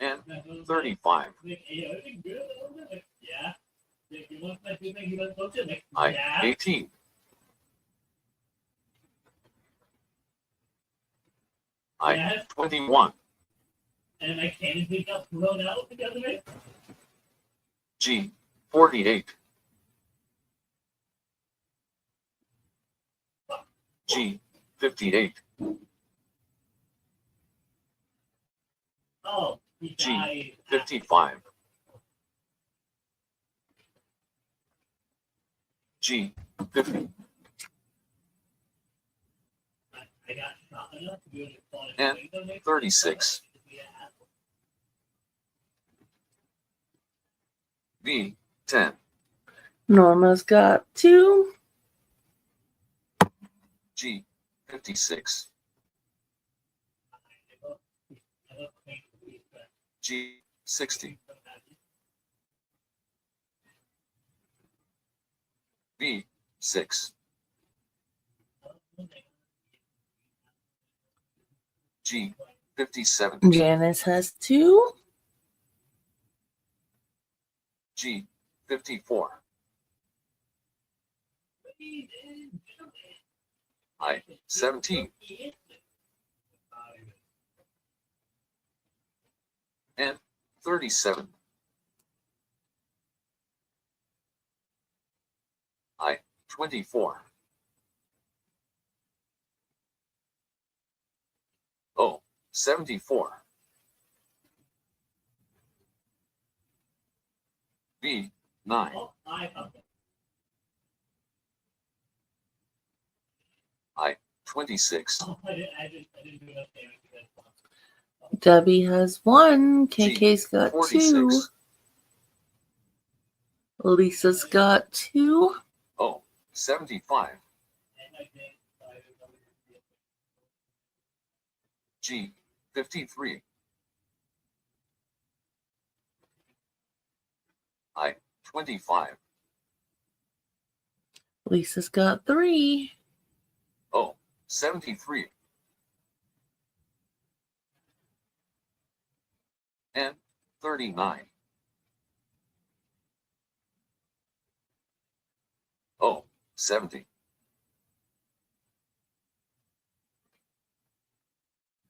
N 35. I 18. I 21. G 48. G 58. G 55. G 50. N 36. B 10. Norma's got two. G 56. G 60. B 6. G 57. Janice has two. G 54. I 17. N 37. I 24. O 74. B 9. I 26. Debbie has one. KK's got 46. two. Lisa's got two. O 75. G 53. I 25. Lisa's got three. O 73. N 39. O 70.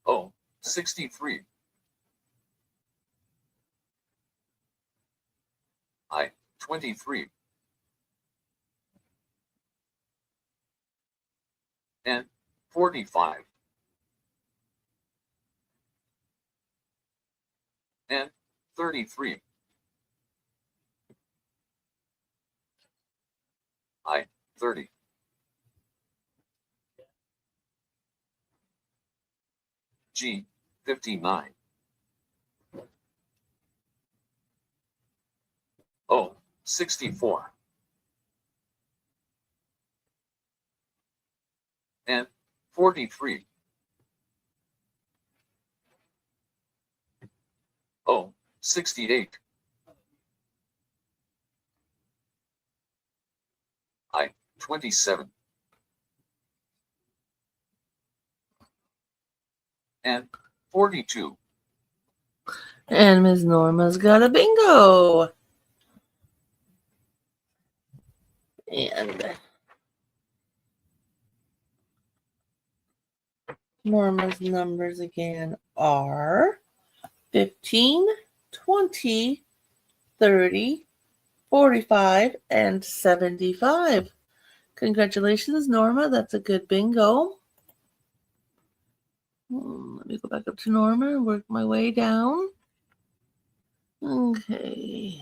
O 63. I 23. 45 and 33. I 30. G 59. O 64 and 43. O 68. I 27 and 42. And Ms. Norma's got a bingo. And Norma's numbers again are 15, 20, 30, 45, and 75. Congratulations, Norma. That's a good bingo. Let me go back up to Norma and work my way down. Okay.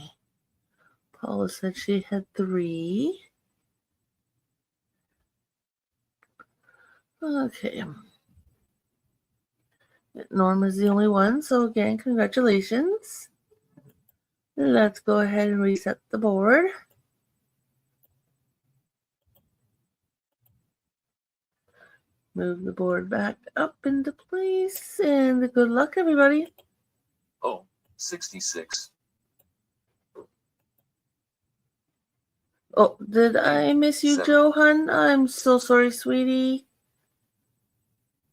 Paula said she had 3. Okay. Norma's the only one, so again, congratulations. Let's go ahead and reset the board. Move the board back up into place, and good luck, everybody. O 66. Oh, did I miss you, 7. Johan? I'm so sorry, sweetie.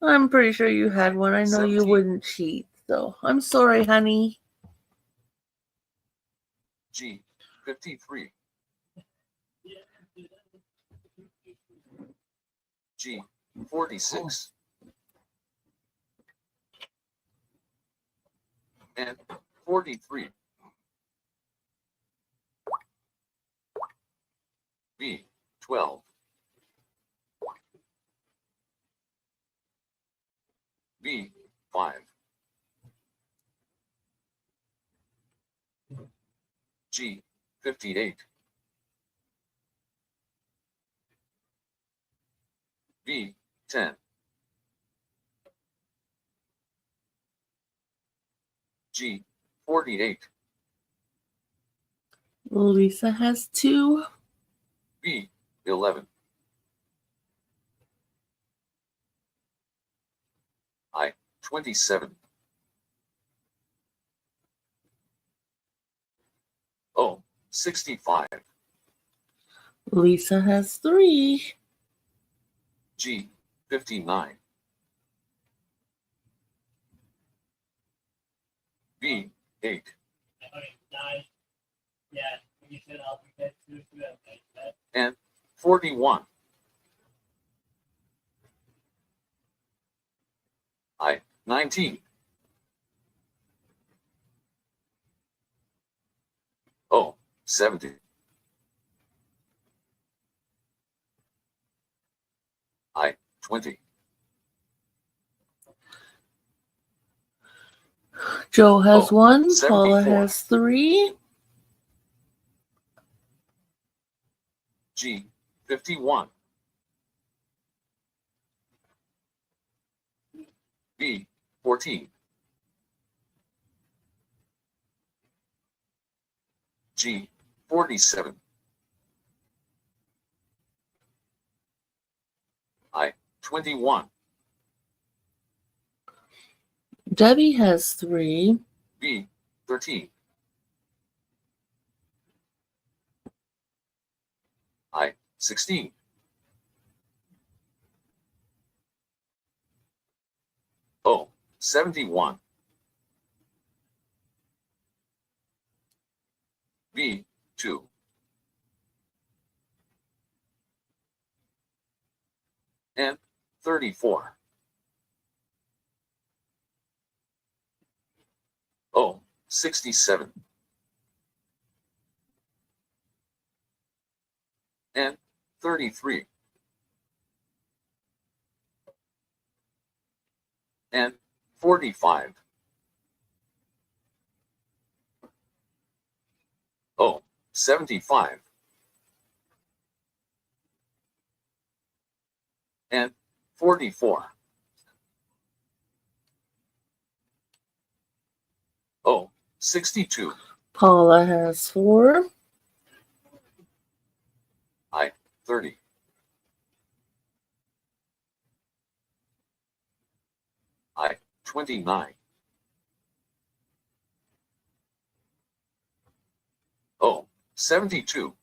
I'm pretty sure you had one. I know you 17. wouldn't cheat, so I'm sorry, honey. G 53. G 46 and 43. B 12. B 5. G 58. B 10. G 48. Lisa has 2. B 11. I 27. O 65. Lisa has 3. G 59. B 8. And 41. I 19. O 70. I 20. Joe has Oh, 1. Paula 74. has 3. G 51. B 14. G 47. I 21. Debbie has 3. B 13. I 16. O 71. B 2. And 34. O 67. And 33. and 45. Oh, 75. And 44. Oh, 62. Paula has 4. I, 30. I, 29. Oh, 72.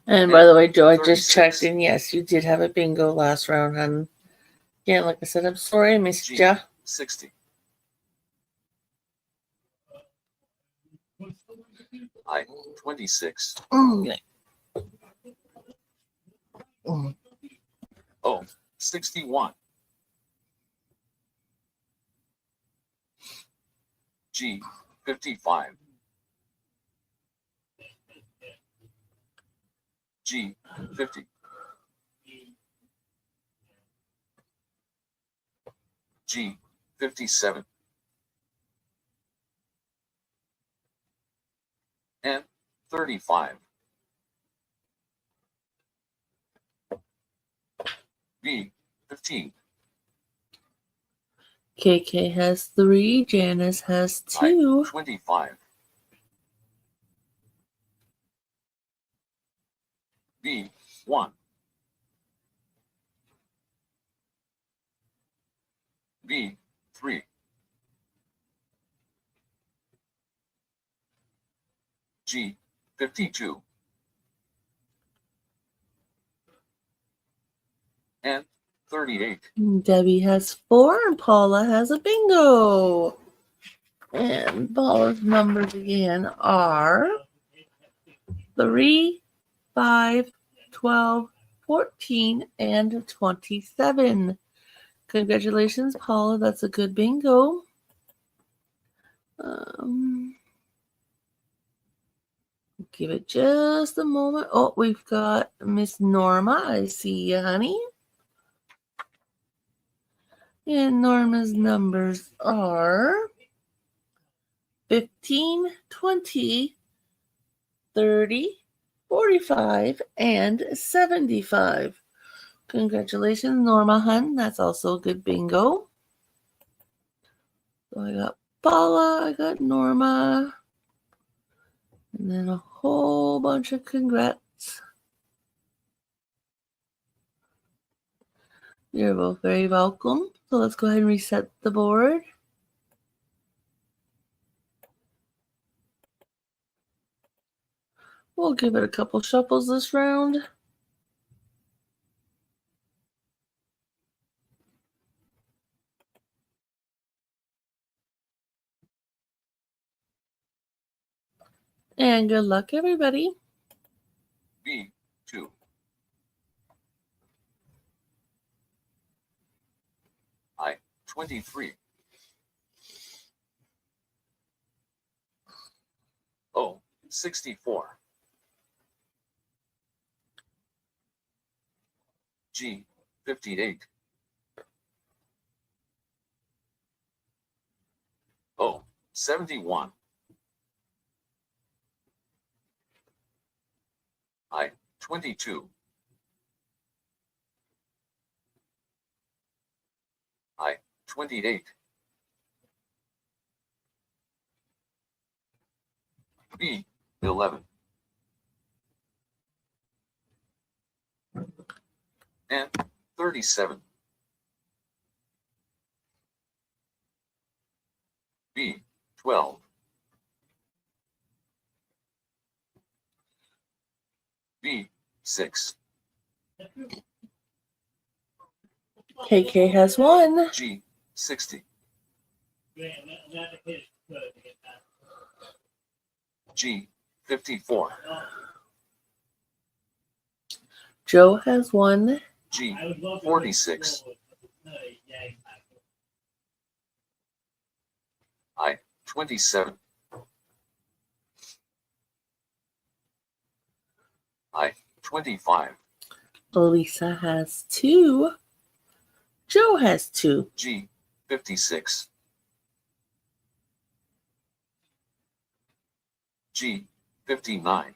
And by the way, Joe, I just 36. checked, and yes, you did have a bingo last round, hon. Yeah, like I said, I'm sorry I missed G, ya. 60. I, 26. Mm. Oh, 61. G, 55. G, 50. G, 57. And 35. B, 15. KK has 3. Janice has I, 2. 25. B, 1. B, 3. G, 52. And 38. Debbie has 4, and Paula has a bingo. And Paula's numbers again are 3, 5, 12, 14, and 27. Congratulations, Paula. That's a good bingo. Give it just a moment. Oh, we've got Miss Norma. I see you, honey. And Norma's numbers are 15, 20, 30, 45, and 75. Congratulations, Norma, hun. That's also a good bingo. So I got Paula, I got Norma, and then a whole bunch of congrats. You're both very welcome. So let's go ahead and reset the board. We'll give it a couple shuffles this round. And good luck, everybody. B, 2. I, 23. Oh, 64. G, 58. Oh, 71. I, 22. I, 28. B, 11. And 37. B, 12. B, 6. KK has 1. G, 60. G, 54. Joe has 1. G, 46. I, 27. I, 25. Lisa has 2. Joe has 2. G, 56. G, 59.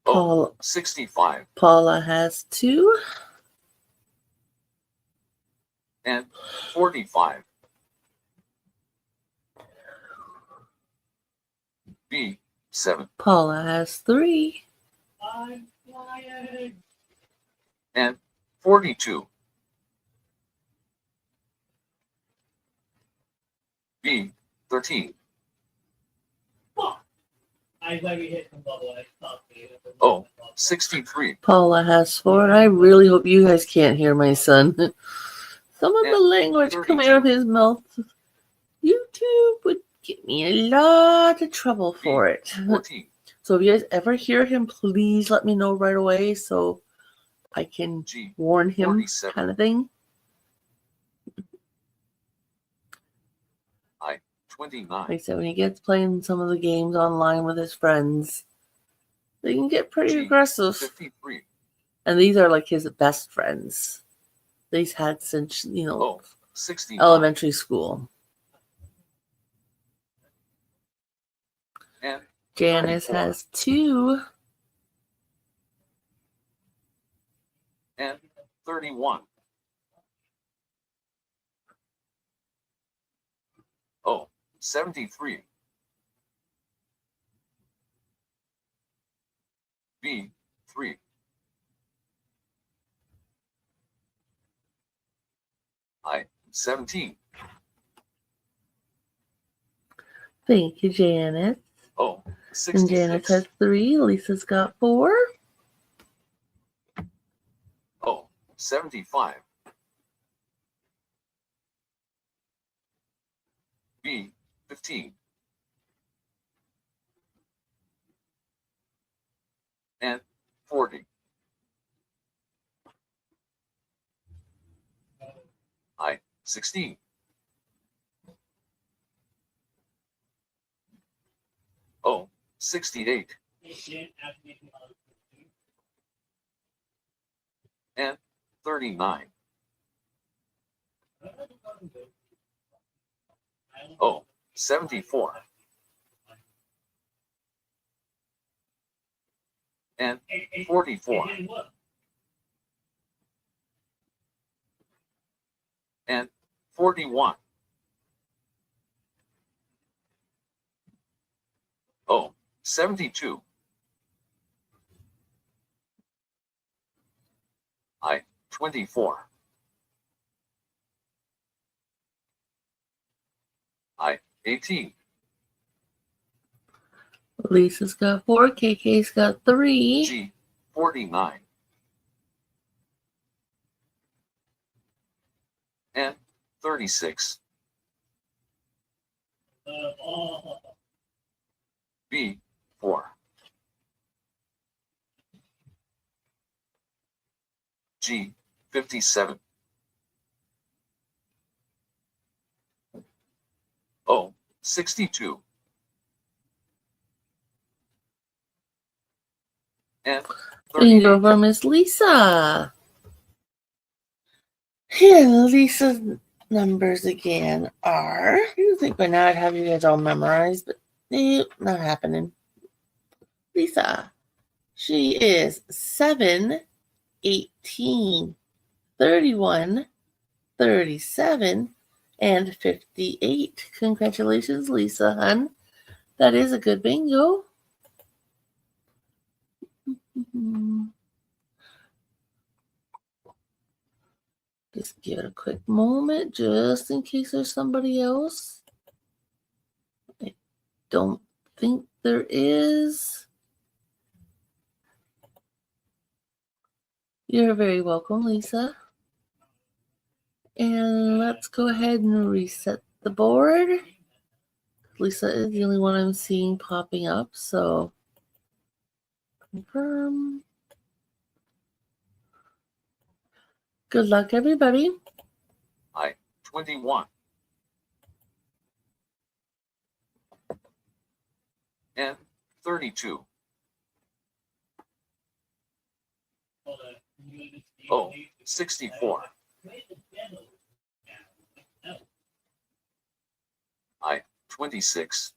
O, 65. Paula has 2. And 45. B, 7. Paula has 3. And 42. B, 13. O, 63. Paula has 4. And I really hope you guys can't hear my son. Some of the language coming out of his mouth, YouTube would get me a lot of trouble for it. 14. So if you guys ever hear him, please let me know right away so I can G, warn him, 47. kind of thing. I, 29. Like I said, when he gets playing some of the games online with his friends, they can get pretty G, aggressive. 53. And these are like his best friends that he's had since, O, 69. elementary school. And Janice 34. has 2. And 31. O, 73. B, 3. I, 17. Thank you, Janice. O, And Janice 66. has 3. Lisa's got 4. O, 75. B, 15. And 40. I, 16. O, 68. And 39. O, 74. And 44. And 41. O, 72. I, 24. I, 18. Lisa's got 4. KK's got 3. G, 49. And 36. B, 4. G, 57. O, 62. And Bingo 38. for Miss Lisa. Here, Lisa's numbers again are. You think by now I'd have you guys all memorized, but nope, not happening. Lisa, she is 7, 18, 31, 37, and 58. Congratulations, Lisa, hun. That is a good bingo. Just give it a quick moment, just in case there's somebody else. I don't think there is. You're very welcome, Lisa. And let's go ahead and reset the board. Lisa is the only one I'm seeing popping up, so confirm. Good luck, everybody. I, 21. And 32. O 64. I 26.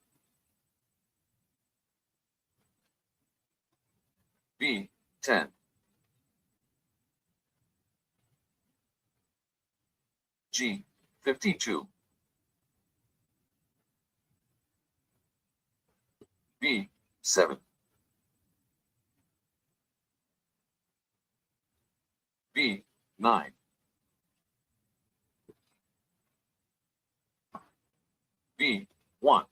B 10. G 52. B 7. B 9. B 1.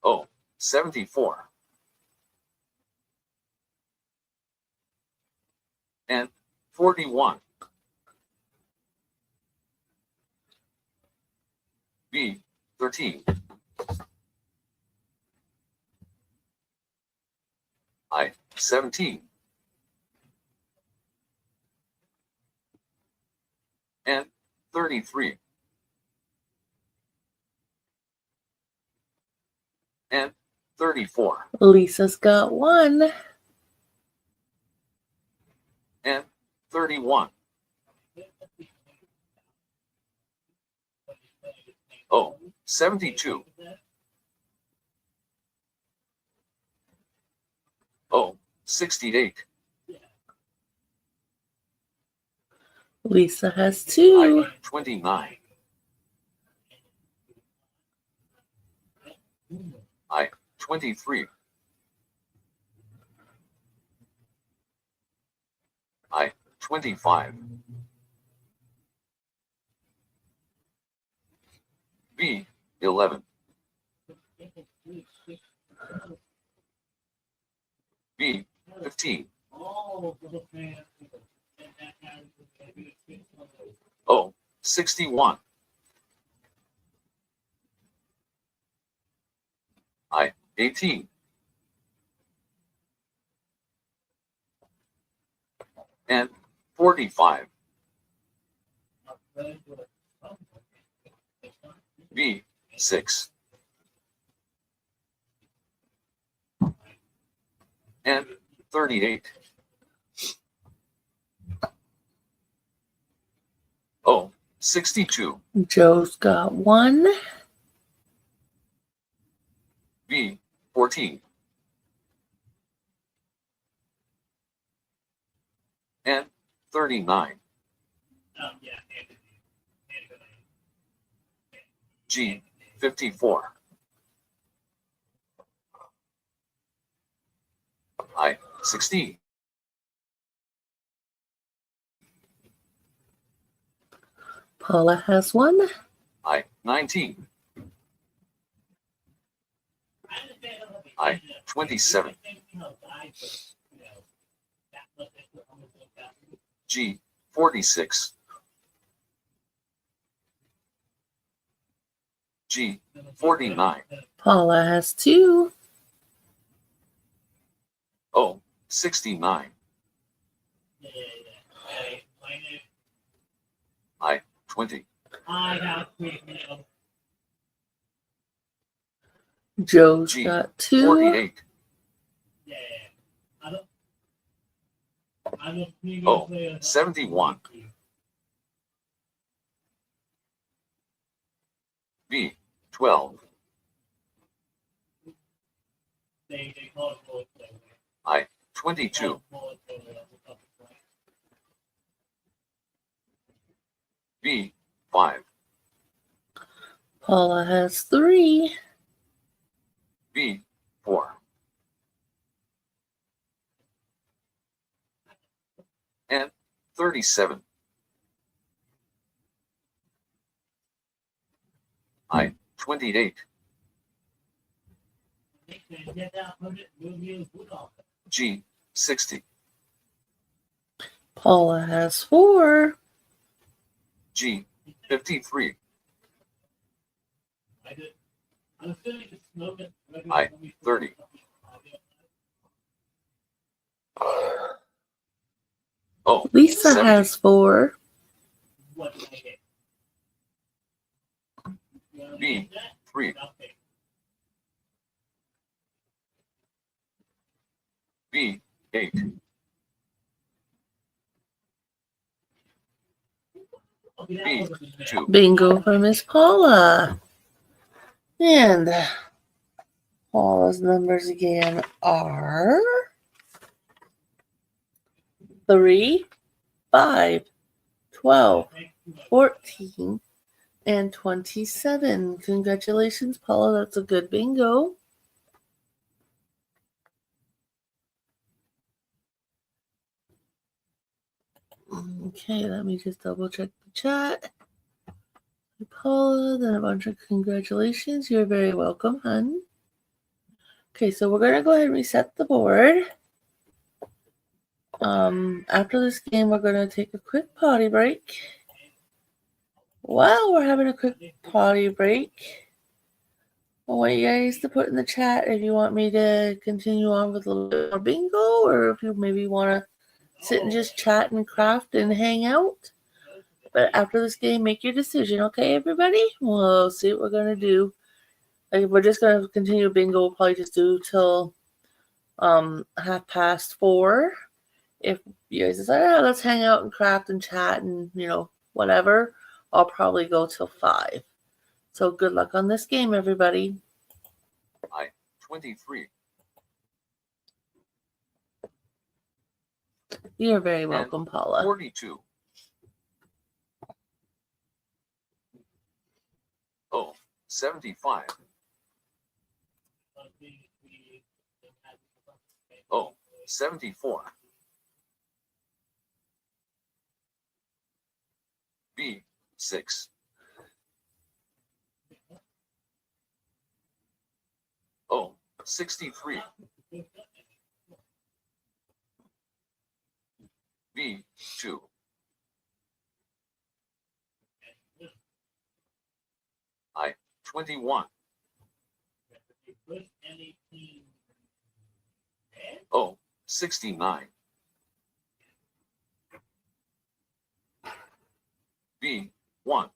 O 74. N 41. B 13. I 17. N 33. N 34. Lisa's got one. N 31. O 72. O 68. Lisa has two. I 29. I 23. I 25. B 11. B 15. O 61. I 18. N 45. B 6. N 38. O 62. Joe's got one. B 14. N 39. G 54. I 16. Paula has one. I 19. I 27. G 46. G 49. Paula has two. O 69. I 20. Joe's G got two. 48. O 71. B 12. I 22. B 5. Paula has three. B 4. N 37. I 28. G 60. Paula has four. G 53. I 30. O Lisa 70. has four. B 3. B, 2. Bingo for Miss Paula. And Paula's numbers again are 3, 5, 12, 14, and 27. Congratulations, Paula. That's a good bingo. Okay, let me just double check the chat. Paula, then a bunch of congratulations. You're very welcome, hon. Okay, so we're going to go ahead and reset the board. After this game, we're going to take a quick potty break. While we're having a quick potty break, I want you guys to put in the chat if you want me to continue on with a little bit more bingo, or if you maybe want to sit and just chat and craft and hang out. But after this game, make your decision, okay, everybody? We'll see what we're going to do. Like, we're just going to continue bingo. We'll probably just do till 4:30. If you guys decide, oh, let's hang out and craft and chat and, whatever, I'll probably go till 5. So good luck on this game, everybody. 23. You're very welcome, Paula. 42. Oh, 75. Oh, 74. B, 6. Oh, 63. B, 2. I, 21. Oh, 69. B, 1.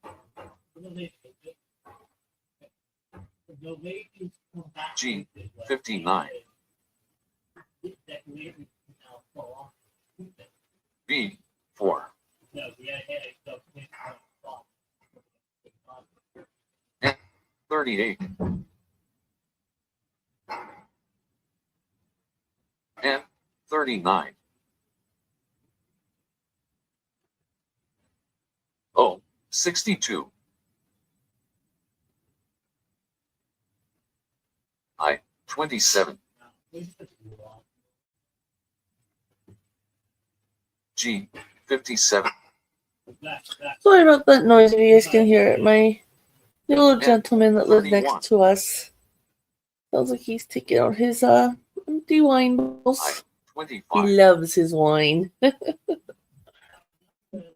G, 59. B, 4. N, 38. N, 39. Oh, 62. I, 27. G, 57. Sorry about that noise if you guys can hear it. My little gentleman that lives next to us sounds like he's taking out his empty wine bottles. I, 25. He loves his wine.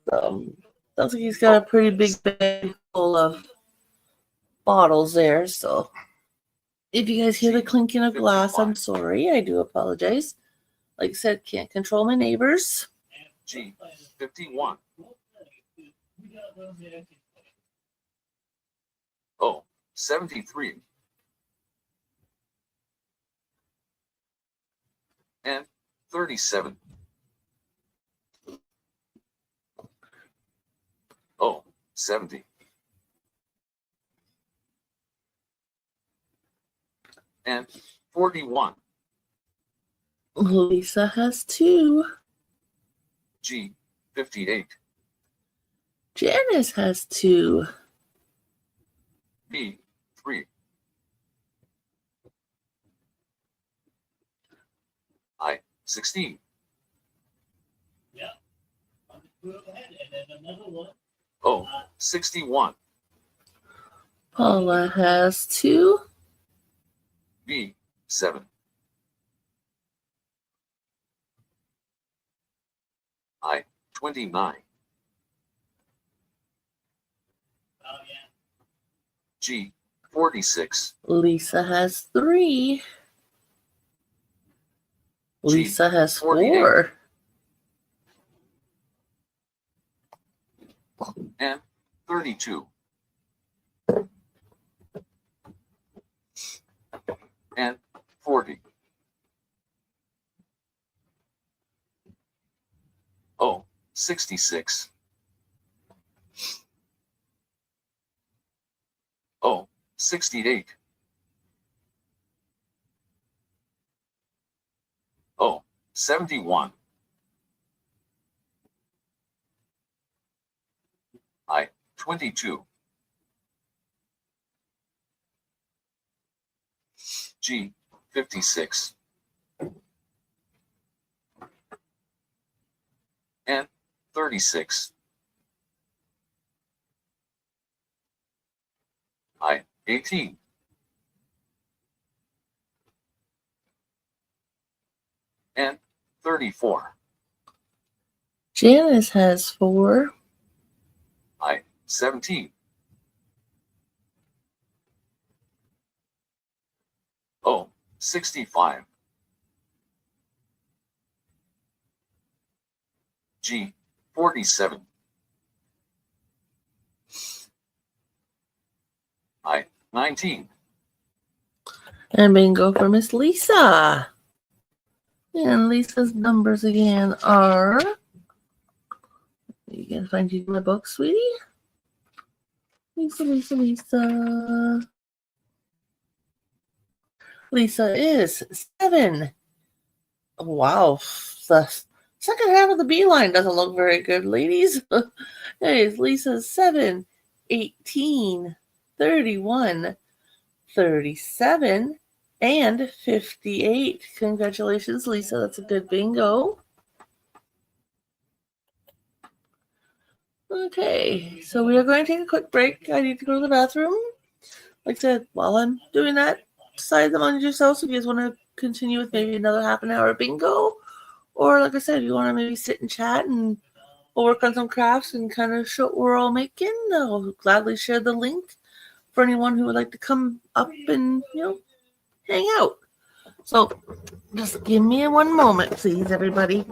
Sounds like he's got a pretty big bag full of bottles there. So if you guys hear the clinking of glass, I'm sorry. I do apologize. Like I said, can't control my neighbors. G, 51. Oh, 73. And 37. Oh, 70. And 41. Lisa has 2. G, 58. Janice has 2. B, 3. I, 16. Oh, 61. Paula has 2. B, 7. I, 29. G, 46. Lisa has 3. Lisa has 48. 4. And 32. And 40. Oh, 66. 68. Oh, 71. I, 22. G, 56. N, 36. I, 18. N, 34. Janice has 4. I, 17. O, 65. G, 47. I, 19. And bingo for Miss Lisa. And Lisa's numbers again are. You can find you in my book, sweetie. Lisa. Lisa is 7. Wow. The second half of the B line doesn't look very good, ladies. Hey, Lisa's 7, 18, 31, 37, and 58. Congratulations, Lisa. That's a good bingo. Okay, so we are going to take a quick break. I need to go to the bathroom. Like I said, while I'm doing that, decide among yourselves if you guys want to continue with maybe another half an hour bingo. Or like I said, if you want to maybe sit and chat and we'll work on some crafts and kind of show what we're all making, I'll gladly share the link for anyone who would like to come up and, hang out. So just give me one moment, please, everybody.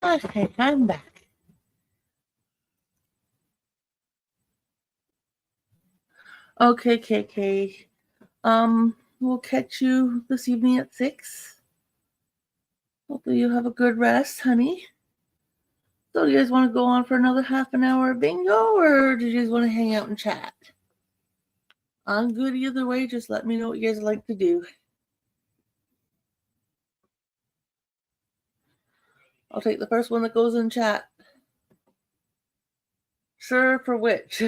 Okay, I'm back. Okay, KK. We'll catch you this evening at 6. Hopefully you have a good rest, honey. So do you guys want to go on for another half an hour of bingo, or do you guys want to hang out and chat? I'm good either way. Just let me know what you guys like to do. I'll take the first one that goes in chat. Sure, for which?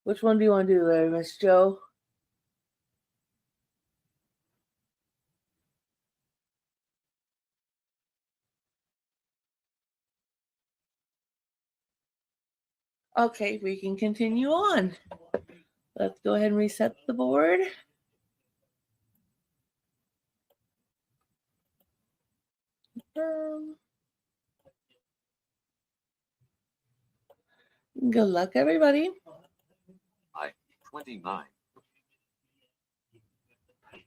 Which one do you want to do there, Miss Joe? Okay, we can continue on. Let's go ahead and reset the board. Good luck, everybody. 29.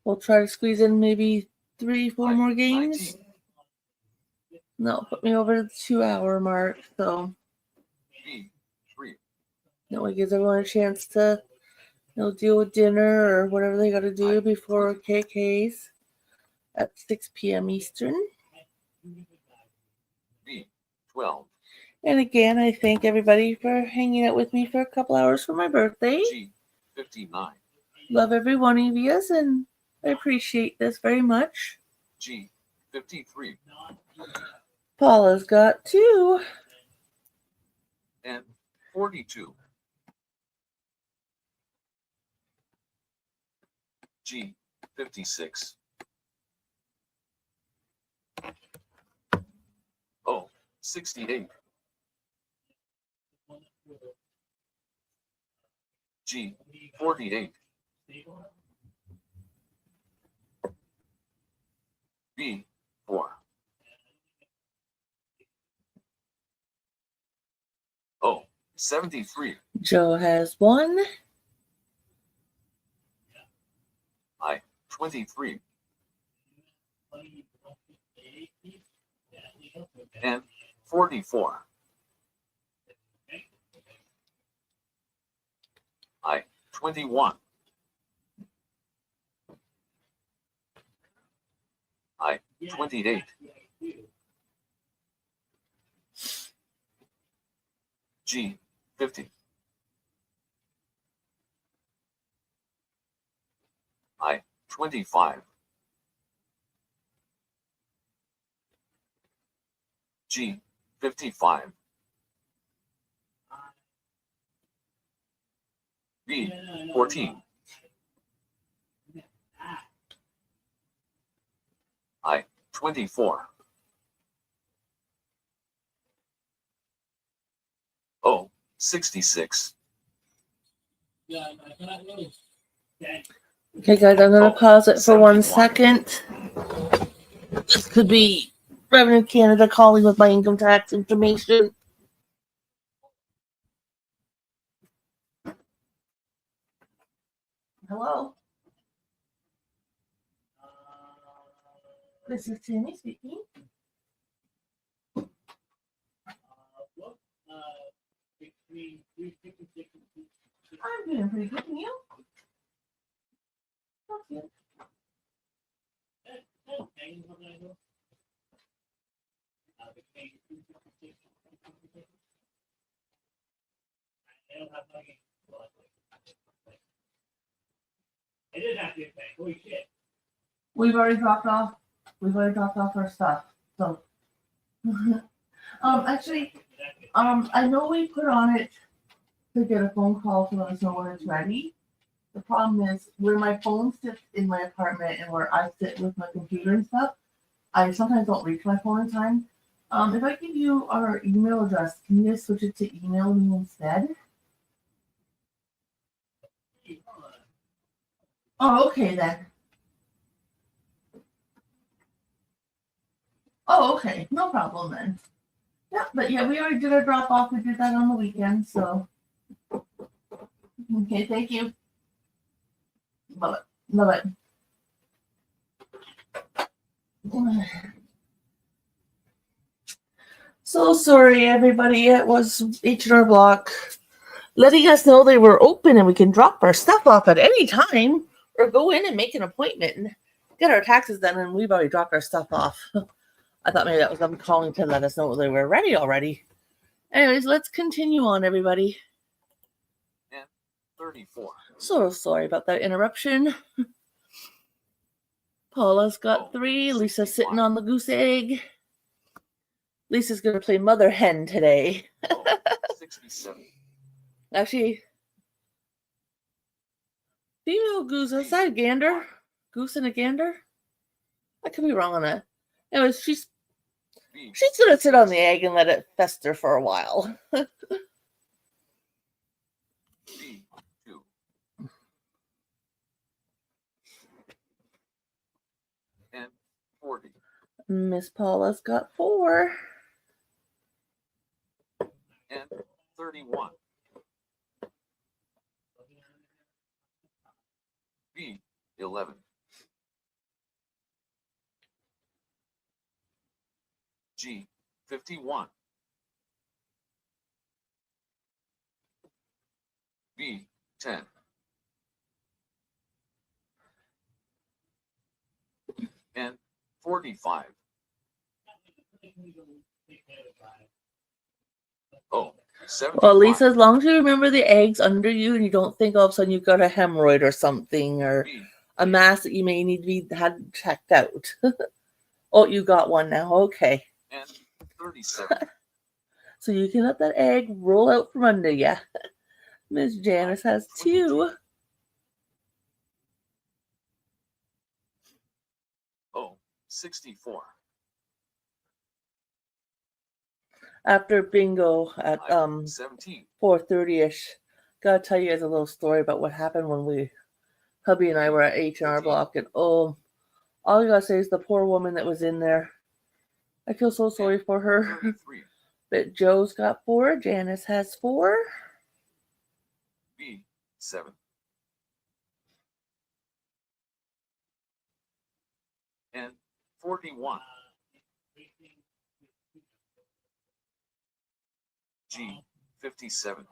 We'll try to squeeze in maybe 3-4 I, more games. 19. No, put me over the 2-hour mark. So B, 3. that way gives everyone a chance to deal with dinner or whatever they got to do before KK's at 6 p.m. Eastern. B, 12. And again, I thank everybody for hanging out with me for a couple hours for my birthday. G, 59. Love every one of you, and I appreciate this very much. G, 53. Paula's got 2. N, 42. G, 56. O, 68. G, 48. B, 4. O, 73. Joe has 1. I, 23. N, 44. I, 21. I, 28. G, 50. I, 25. G, 55. B, 14. I, 24. O, 66. Okay, guys, I'm going to pause it for 1 second. This could be Revenue Canada calling with my income tax information. Hello? This is Tammy speaking. I'm doing pretty good, and you? Okay. We've already dropped off our stuff. So actually, I know we put on it to get a phone call to let us know when it's ready. The problem is where my phone sits in my apartment and where I sit with my computer and stuff, I sometimes don't reach my phone in time. If I give you our email address, can you just switch it to email me instead? Oh, okay then. Oh, okay. No problem then. Yeah, but yeah, we already did our drop off. We did that on the weekend, so. Okay, thank you. Love it. Love it. So sorry, everybody. It was H&R Block letting us know they were open and we can drop our stuff off at any time or go in and make an appointment and get our taxes done, and we've already dropped our stuff off. I thought maybe that was them calling to let us know they were ready already. Anyways, let's continue on, everybody. And 34. So sorry about that interruption. Paula's got 3. Lisa's sitting on the goose egg. Lisa's going to play mother hen today. 67. Actually, female goose, is that a gander? Goose and a gander? I could be wrong on that. Anyways, she's going to sit on the egg and let it fester for a while. B, 2. And 40. Miss Paula's got 4. And 31. B, 11. G, 51. B, 10. And 45. Oh, 75. Well, Lisa, as long as you remember the eggs under you and you don't think all of a sudden you've got a hemorrhoid or something or B, a mass that you may need to be had checked out. Oh, you got one now. Okay. and 37. So you can let that egg roll out from under you. Miss Janice has 2. Oh, 64. After bingo at 17. 4:30ish, gotta tell you guys a little story about what happened when hubby and I were at H&R Block, and oh, all you gotta say is the poor woman that was in there. I feel so sorry for her. 33. But Joe's got 4, Janice has 4. B, 7. And 41. G, 57.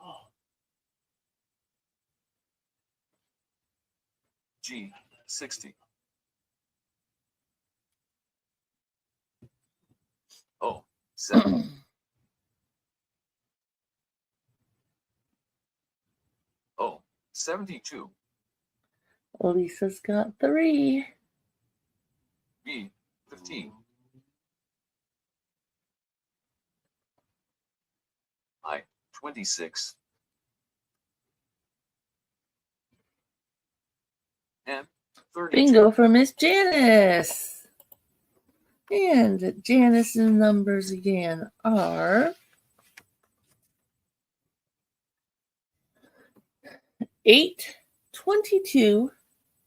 G, 60. Oh, 7. Oh, 72. Lisa's got 3. B, 15. I, 26. And 32. Bingo for Miss Janice. And Janice's numbers again are 8, 22,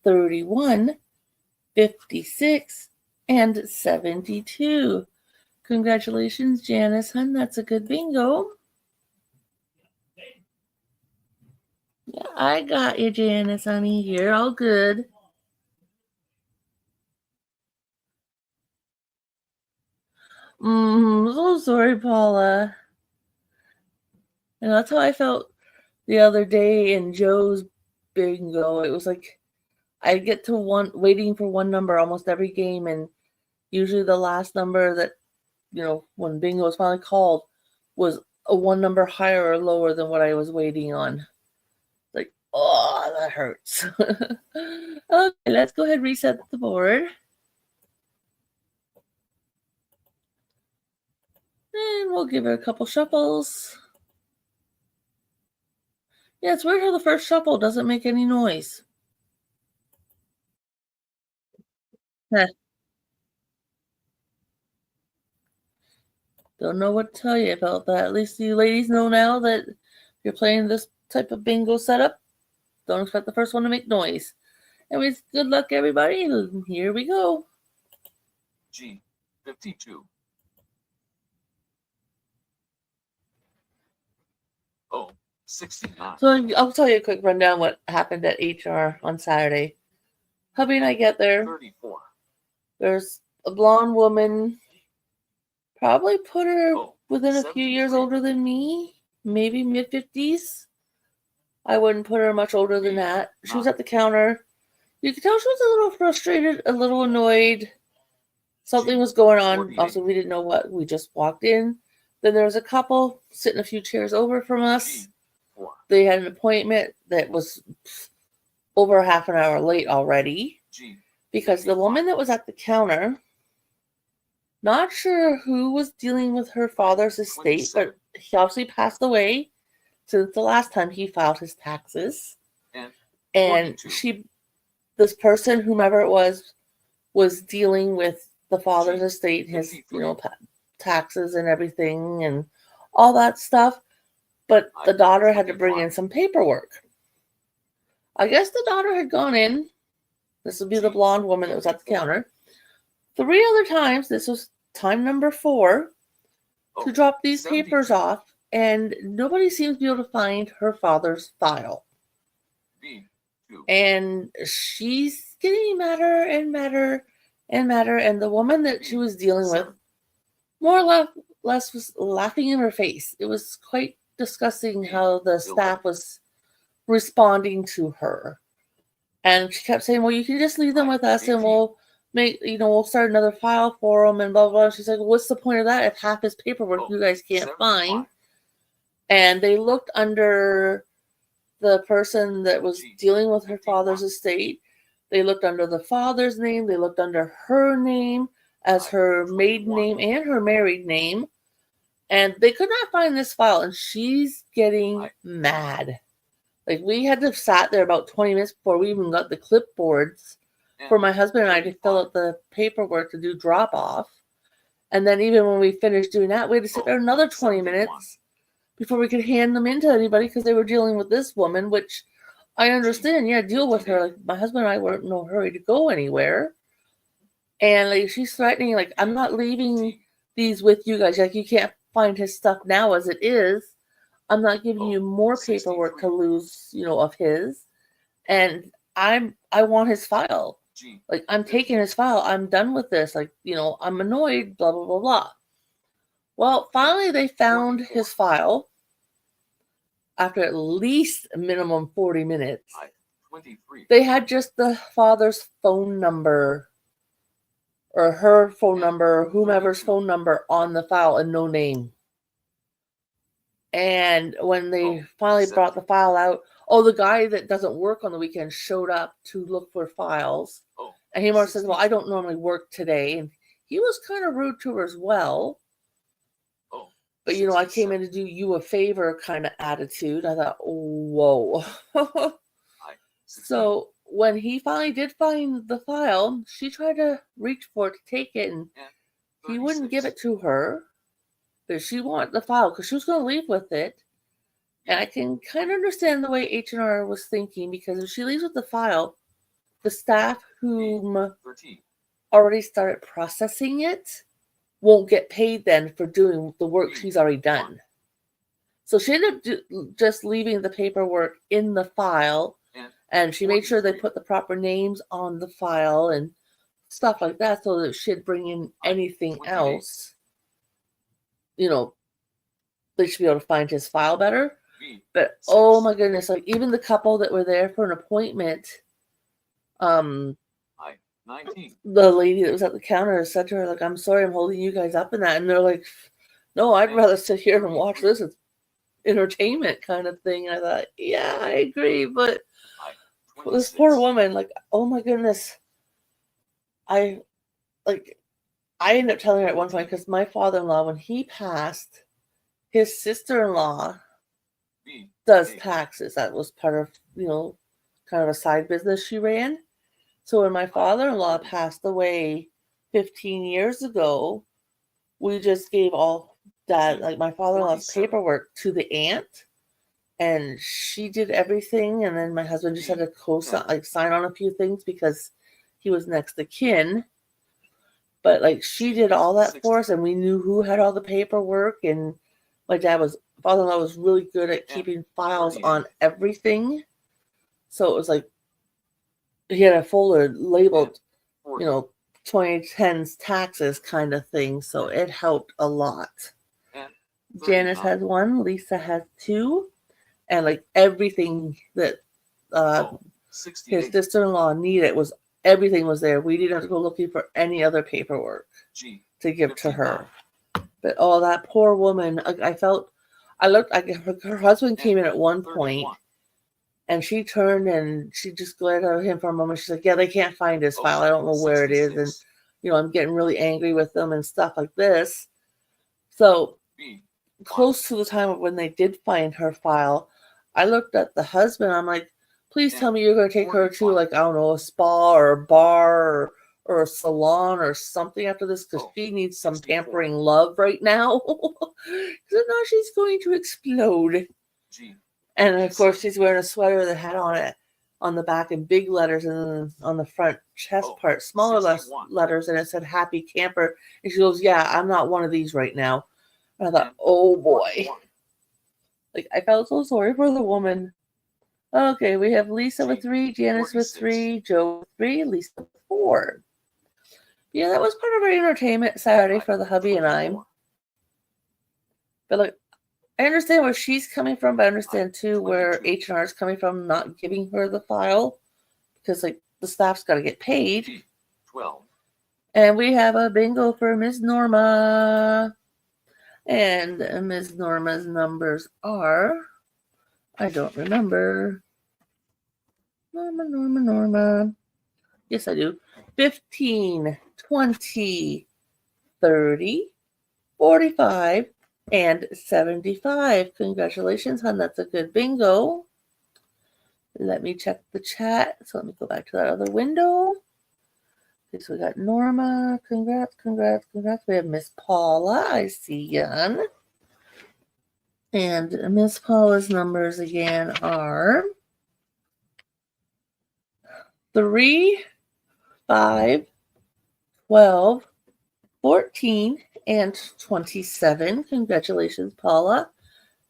31, 56, and 72. Congratulations, Janice, hun. That's a good bingo. Yeah, I got you, Janice, honey. You're all good. So sorry, Paula. And that's how I felt the other day in Joe's bingo. It was like I get to waiting for one number almost every game, and usually the last number that, when bingo was finally called was a one number higher or lower than what I was waiting on. Like, oh, that hurts. Okay, let's go ahead and reset the board. And we'll give it a couple shuffles. Yeah, it's weird how the first shuffle doesn't make any noise. Heh. Don't know what to tell you about that. At least you ladies know now that if you're playing this type of bingo setup, don't expect the first one to make noise. Anyways, good luck, everybody. Here we go. G, 52. Oh, 69. So I'll tell you a quick rundown what happened at HR on Saturday. Hubby and I get there. 34. There's a blonde woman, probably put her within a few years 73. older than me, maybe mid-50s. I wouldn't put her much older than that. She was at the counter. You could tell she was a little frustrated, a little annoyed. Something was going on. 48. Also, we didn't know what. We just walked in. Then there was a couple sitting a few chairs over from us. G4. They had an appointment that was over half an hour late already. G, Because the woman that was at the counter, not sure who was dealing with her father's estate, but he obviously passed away since the last time he filed his taxes. And 42. this person, whomever it was dealing with the father's estate, his, 53. taxes and everything and all that stuff. But the daughter had to bring in some paperwork. I guess the daughter had gone in. This would be the blonde woman that was at the counter 3 other times. This was time number 4 to drop these 72. papers off, and nobody seems to be able to find her father's file. B, 2. And she's getting madder and madder and madder. And the woman that she was dealing with, 7. more or less, was laughing in her face. It was quite disgusting how the staff was responding to her. And she kept saying, well, you can just leave them with us and we'll we'll start another file for them and blah, blah, blah. She's like, well, what's the point of that if half his paperwork you guys can't find? And they looked under the person that was dealing with her father's estate. They looked under the father's name. They looked under her name as her maiden name and her married name. And they could not find this file. And she's getting mad. Like, we had to have sat there about 20 minutes before we even got the clipboards for my husband and I to fill out the paperwork to do drop-off. And then even when we finished doing that, we had to sit there another 20 minutes before we could hand them in to anybody because they were dealing with this woman, which I understand. Yeah, deal with her. Like, my husband and I weren't in no hurry to go anywhere. And, like, she's threatening, like, I'm not leaving these with you guys. Like, you can't find his stuff now as it is. I'm not giving you more paperwork to lose, of his. And I want his file. Like, I'm taking his file. I'm done with this. Like, I'm annoyed, blah, blah, blah, blah. Well, finally they found his file after at least a minimum 40 minutes. 23. They had just the father's phone number or her phone number, whomever's phone number on the file and no name. And when they finally brought the file out, the guy that doesn't work on the weekend showed up to look for files. And he says, well, I don't normally work today. And he was kind of rude to her as well. But, I came in to do you a favor kind of attitude. I thought, whoa. So when he finally did find the file, she tried to reach for it to take it. And he wouldn't give it to her. But she wanted the file because she was going to leave with it. And I can kind of understand the way H&R was thinking, because if she leaves with the file, the staff whom already started processing it won't get paid then for doing the work she's already done. So she ended up just leaving the paperwork in the file, and she made sure they put the proper names on the file and stuff like that so that she'd bring in anything else. They should be able to find his file better. But oh my goodness, like, even the couple that were there for an appointment, 19. the lady that was at the counter said to her, like, I'm sorry I'm holding you guys up in that. And they're like, no, I'd rather sit here and watch this. It's entertainment kind of thing. And I thought, yeah, I agree. But this poor woman, like, oh my goodness. I ended up telling her at one point, because my father-in-law, when he passed, his sister-in-law does taxes. That was part of, kind of a side business she ran. So when my father-in-law passed away 15 years ago, we just gave all that, like, my father-in-law's paperwork to the aunt, and she did everything. And then my husband just had to sign on a few things because he was next to kin. But, like, she did all that for us, and we knew who had all the paperwork. And my father-in-law was really good at keeping files on everything. So it was like he had a folder labeled, 2010's taxes kind of thing. So it helped a lot. Janice has 1, Lisa has 2, and, like, everything that his sister-in-law needed everything was there. We didn't have to go looking for any other paperwork to give to her. But that poor woman, her husband came in at one point, and she turned and she just glared at him for a moment. She's like, yeah, they can't find his file. I don't know where it is. And, I'm getting really angry with them and stuff like this. So close to the time of when they did find her file, I looked at the husband. I'm like, please tell me you're going to take her to, like, I don't know, a spa or a bar or a salon or something after this, because she needs some pampering love right now. Because if not, she's going to explode. And of course, she's wearing a sweater that had on the back in big letters, and then on the front chest part, smaller letters, and it said "Happy Camper." And she goes, "Yeah, I'm not one of these right now." And I thought, oh boy. Like, I felt so sorry for the woman. Okay, we have Lisa with G, 3, Janice with 46. 3, Joe with 3, Lisa with 4. Yeah, that was part of our entertainment Saturday for the hubby and I. 24. But like, I understand where she's coming from, but I understand too where 22. H&R is coming from, not giving her the file because like the staff's got to get paid. G, 12. And we have a bingo for Miss Norma. And Miss Norma's numbers are, I don't remember. Norma. Yes, I do. 15, 20, 30, 45, and 75. Congratulations, hon. That's a good bingo. Let me check the chat. So let me go back to that other window. Okay, so we got Norma. Congrats. We have Miss Paula. I see you, hon. And Miss Paula's numbers again are 3, 5, 12, 14, and 27. Congratulations, Paula.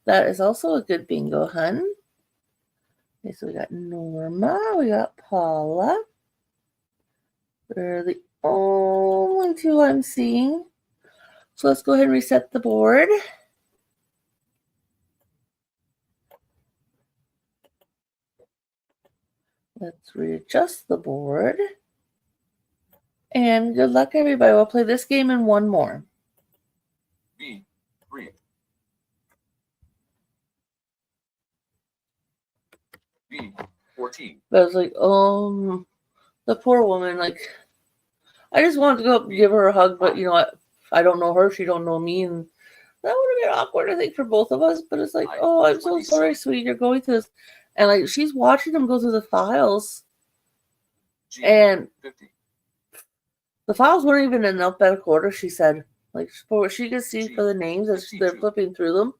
That is also a good bingo, hun. Okay, so we got Norma, we got Paula. They're the only two I'm seeing. So let's go ahead and reset the board. Let's readjust the board. And good luck, everybody. We'll play this game and one more. B, 3. B, 14. But I was like, the poor woman, like, I just wanted to go up and give her a hug, but you know what? I don't know her, she don't know me, and that would have been awkward, I think, for both of us. But it's like, oh, I'm so sorry, sweetie, you're going through this. And like, she's watching them go through the files. G, and 50. The files weren't even in alphabetical order, she said. Like, for what she could see G, for the names as 52. they're flipping through them.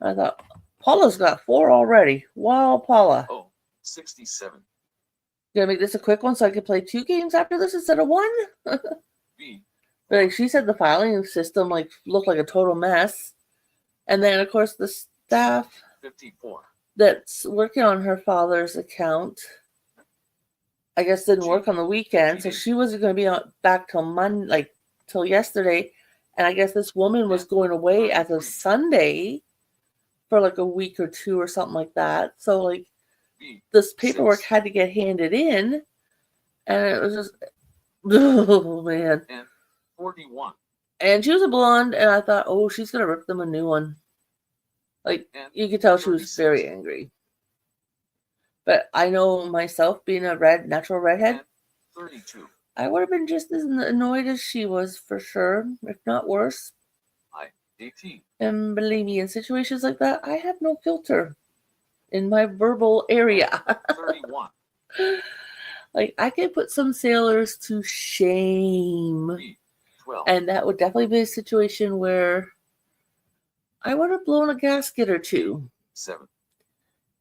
I thought, Paula's got 4 already. Wow, Paula. Oh, 67. Gonna make this a quick one so I can play 2 games after this instead of 1? B. But like, she said the filing system like looked like a total mess. And then, of course, the staff 54. that's working on her father's account, I guess, didn't work on the weekend, so she wasn't going to be back till Monday, like till yesterday. And I guess this woman was going away as of Sunday for like a week or 2 or something like that. So like this paperwork had to get handed in, and it was just, oh man. And 41. And she was a blonde, and I thought, oh, she's gonna rip them a new one. Like, you could tell she was very angry. But I know myself, being a natural redhead, 32. I would have been just as annoyed as she was, for sure, if not worse. 18. And believe me, in situations like that, I have no filter in my verbal area. 31. Like, I could put some sailors to shame. 12. And that would definitely be a situation where I would have blown a gasket or 2. 7.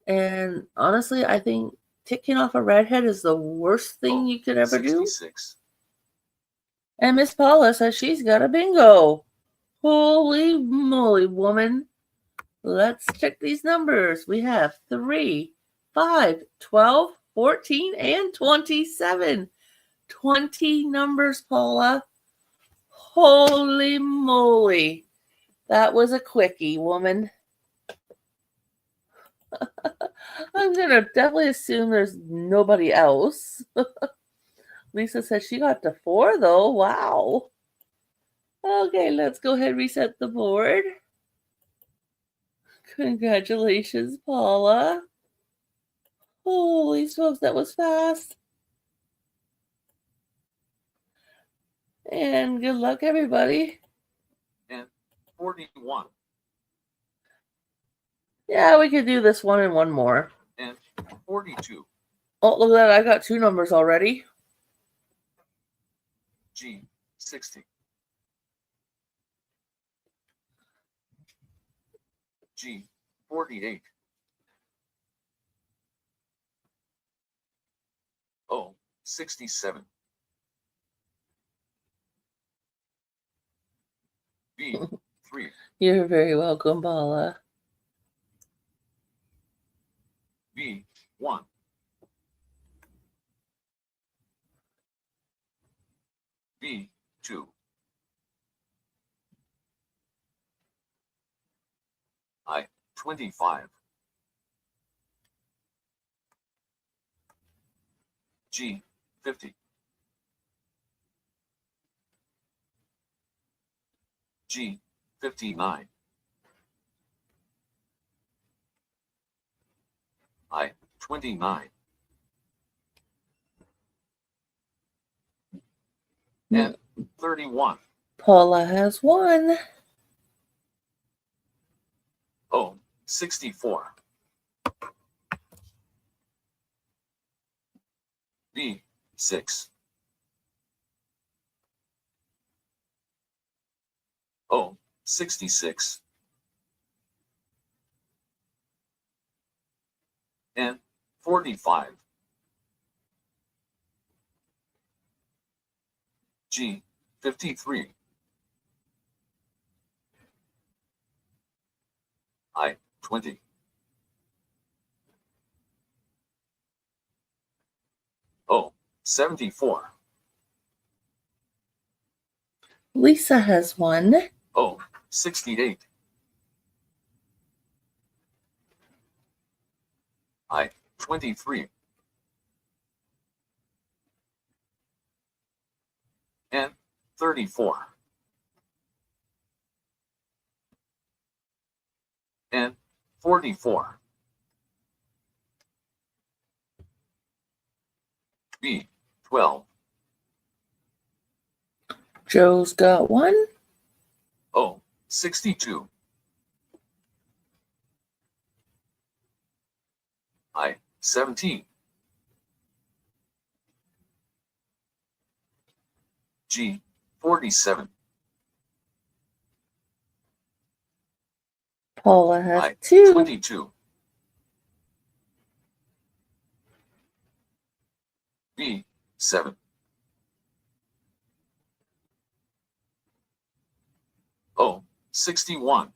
And honestly, I think ticking off a redhead is the worst thing you could ever 66. do. And Miss Paula says she's got a bingo. Holy moly, woman. Let's check these numbers. We have 3, 5, 12, 14, and 27. 20 numbers, Paula. Holy moly. That was a quickie, woman. I'm going to definitely assume there's nobody else. Lisa says she got to 4, though. Wow. Okay, let's go ahead and reset the board. Congratulations, Paula. Holy smokes, that was fast. And good luck, everybody. And 41. Yeah, we could do this one and one more. And 42. Oh, look at that. I got 2 numbers already. G, 60. G, 48. O, 67. B, 3. You're very welcome, Paula. B, 1. B, 2. I, 25. G, 50. G, 59. I, 29. And 31. Paula has 1. O, 64. B, 6. O, 66. N, 45. G, 53. I, 20. O, 74. Lisa has 1. O, 68. I, 23. N, 34. N, 44. B, 12. Joe's got 1. O, 62. I, 17. G, 47. Paula has I, 2. 22. B, 7. O, 61.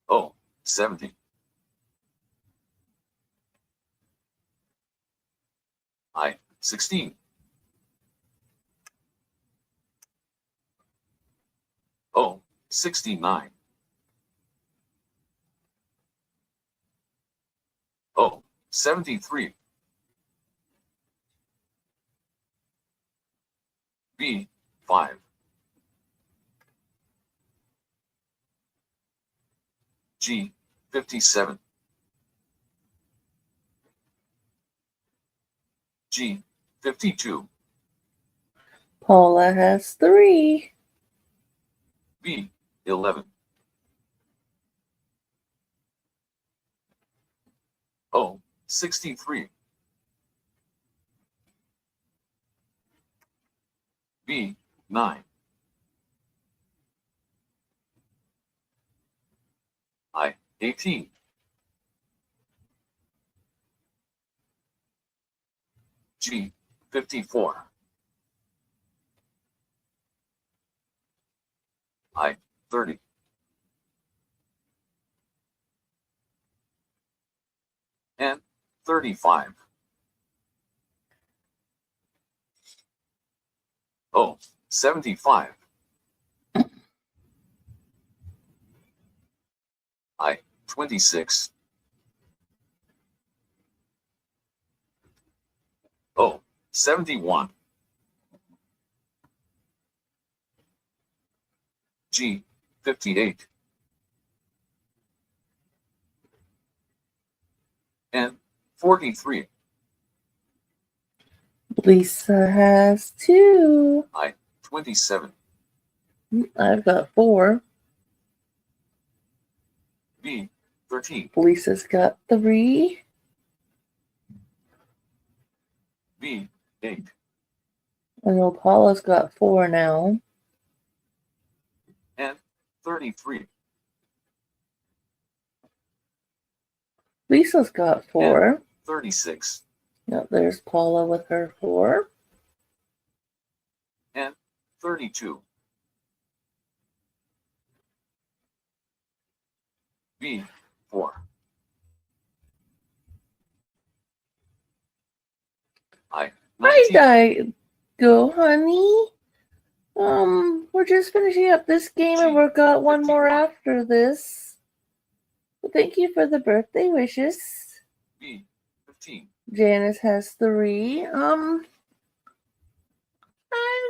O, 70. I, 16. O, 69. O, 73. B, 5. G, 57. G, 52. Paula has 3. B, 11. O, 63. B, 9. I, 18. G, 54. I, 30. N, 35. O, 75. I, 26. O, 71. G, 58. N, 43. Lisa has 2. I, 27. I've got 4. B, 13. Lisa's got 3. B, 8. I know Paula's got 4 now. N, 33. Lisa's got 4. 36. Yep, there's Paula with her 4. N, 32. B, I, Hi, 19. Go, honey. We're just finishing up this game and we've got one more after this. But thank you for the birthday wishes. B, 15. Janice has 3. I'm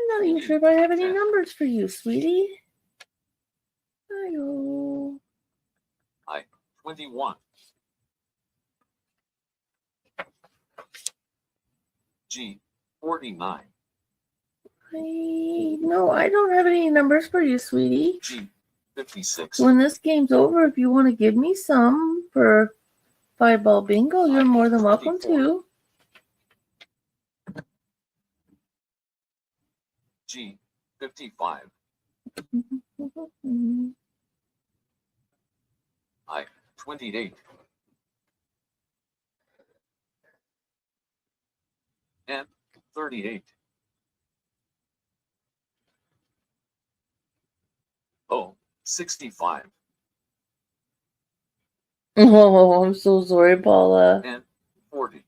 not even sure if I have any numbers for you, sweetie. Hello. I, 21. G, 49. No, I don't have any numbers for you, sweetie. G, 56. When this game's over, if you want to give me some for 5-ball bingo, you're more than welcome to. G, 55. I, 28. N, 38. O, 65. Oh, I'm so sorry, Paula. N, 40.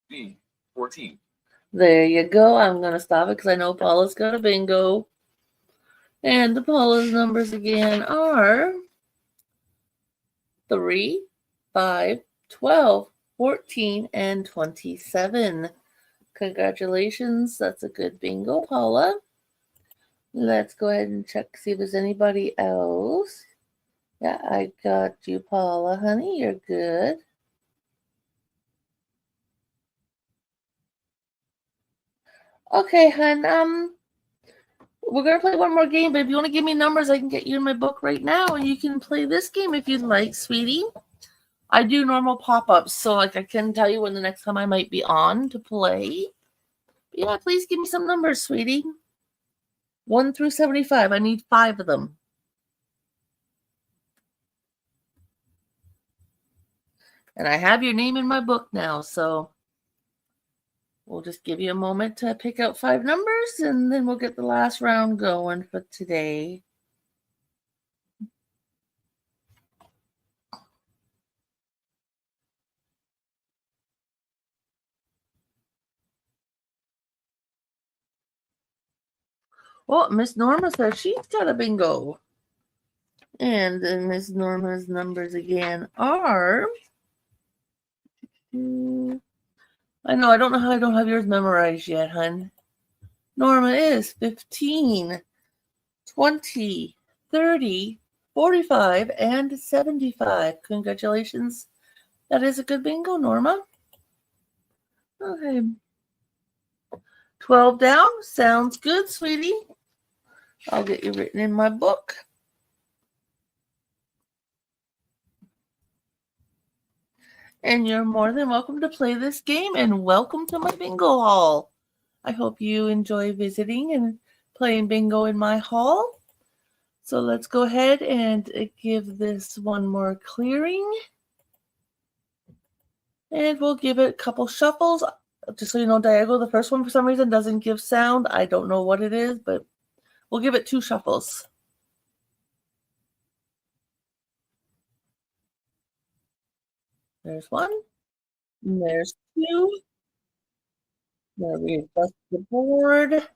B, 14. There you go. I'm going to stop it because I know Paula's got a bingo. And the Paula's numbers again are 3, 5, 12, 14, and 27. Congratulations. That's a good bingo, Paula. Let's go ahead and check, see if there's anybody else. Yeah, I got you, Paula, honey. You're good. Okay, hon. We're going to play one more game, but if you want to give me numbers, I can get you in my book right now, and you can play this game if you'd like, sweetie. I do normal pop-ups, so I can tell you when the next time I might be on to play. But yeah, please give me some numbers, sweetie. 1 through 75. I need 5 of them. And I have your name in my book now, so we'll just give you a moment to pick out 5 numbers, and then we'll get the last round going for today. Oh, Miss Norma says she's got a bingo. And then Miss Norma's numbers again are... I know, I don't know how I don't have yours memorized yet, hun. Norma is 15, 20, 30, 45, and 75. Congratulations. That is a good bingo, Norma. Okay. 12 down. Sounds good, sweetie. I'll get you written in my book. And you're more than welcome to play this game, and welcome to my bingo hall. I hope you enjoy visiting and playing bingo in my hall. So let's go ahead and give this one more clearing. And we'll give it a couple shuffles. Just so you know, Diago, the first one for some reason doesn't give sound. I don't know what it is, but we'll give it 2 shuffles. There's 1. And there's 2. There we adjust the board.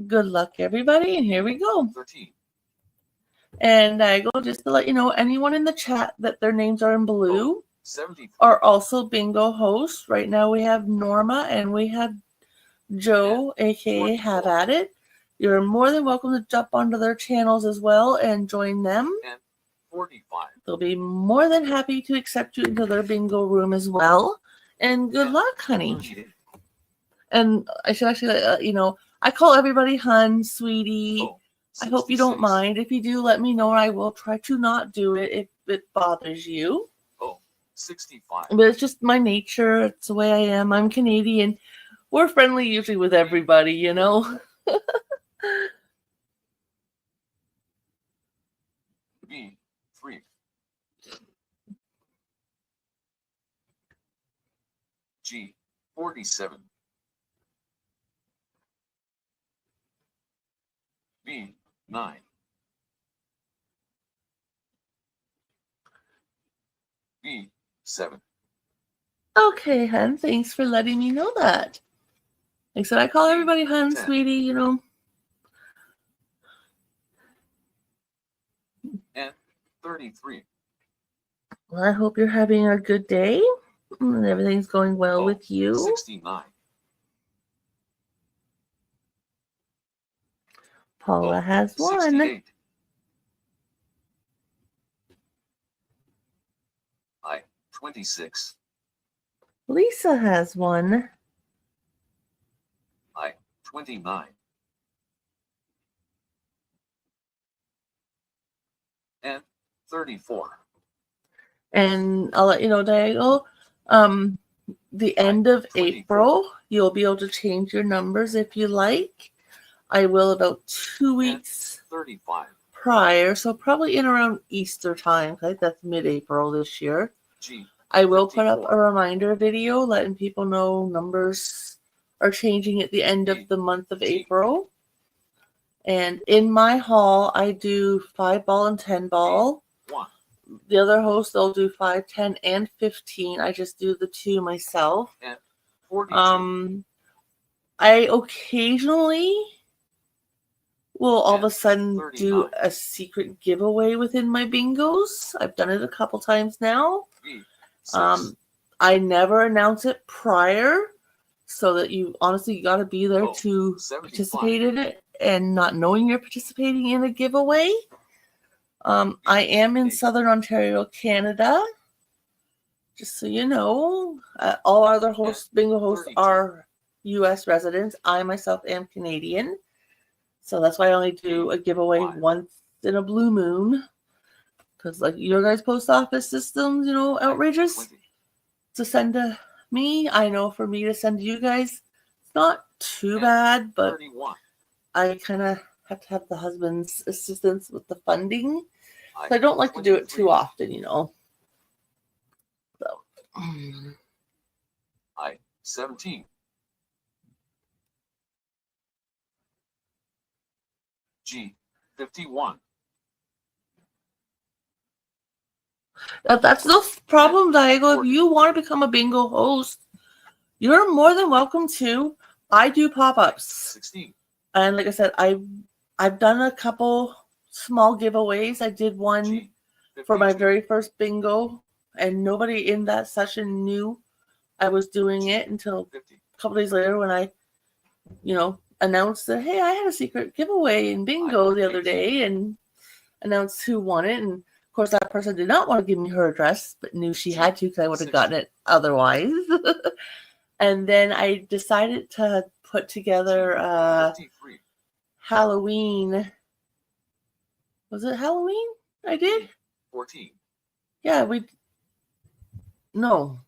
Good luck, everybody. And here we go. 13. And Diago, just to let you know, anyone in the chat that their names are in blue 73. are also bingo hosts. Right now we have Norma and we have Joe, aka Have At It. You're more than welcome to jump onto their channels as well and join them. And 45. They'll be more than happy to accept you into their bingo room as well. And good luck, honey. 38. And I should actually, I call everybody hun, sweetie. Oh, I hope you don't 66. mind. If you do, let me know. I will try to not do it if it bothers you. Oh, 65. But it's just my nature. It's the way I am. I'm Canadian. We're friendly usually with everybody, you know. B, 3. G, 47. B, 9. B, 7. Okay, hun. Thanks for letting me know that. Like I said, I call everybody hun, 10. sweetie, you know. And 33. Well, I hope you're having a good day and everything's going well O, with you. 69. Paula O, has one. 68. I, 26. Lisa has one. I, 29. And 34. And I'll let you know, Diego, the end of 24. April, you'll be able to change your numbers if you like. I will about 2 weeks 35. prior, so probably in around Easter time. I think that's mid-April this year. G, I will put up 54. a reminder video letting people know numbers are changing at the end of the month of April. And in my hall, I do 5-ball and 10-ball. 1. The other hosts, they'll do 5, 10, and 15. I just do the 2 myself. And 42. I occasionally will all of a sudden 39. do a secret giveaway within my bingos. I've done it a couple times now. B, 6. I never announce it prior, so that you honestly got to be there Oh, to 75. participate in it, and not knowing you're participating in a giveaway. I am in Southern Ontario, Canada. Just so you know, all our other hosts, bingo hosts, 32. are U.S. residents. I myself am Canadian, so that's why I only do a giveaway 5. once in a blue moon. Because like your guys' post office systems, you know, outrageous 20. to send to me. I know for me to send to you guys, it's not too And bad, but 31. I kind of have to have the husband's assistance with the funding. I, So I don't like to do it 23. too often, you know. So. I, 17. G, 51. That's no problem, Diego. If you want to become a bingo host, you're more than welcome to. I do pop-ups. 16. And like I said, I've done a couple small giveaways. I did one G, for my 52. very first bingo, and nobody in that session knew I was doing it until 50. a couple days later when I, you know, announced that, hey, I had a secret giveaway in bingo the other day, and announced who won it. And of course, that person did not want to give me her address, but knew she had to because I would have gotten it otherwise. And then I decided to put together 53. Halloween. Was it Halloween? I did? 14. Yeah, no.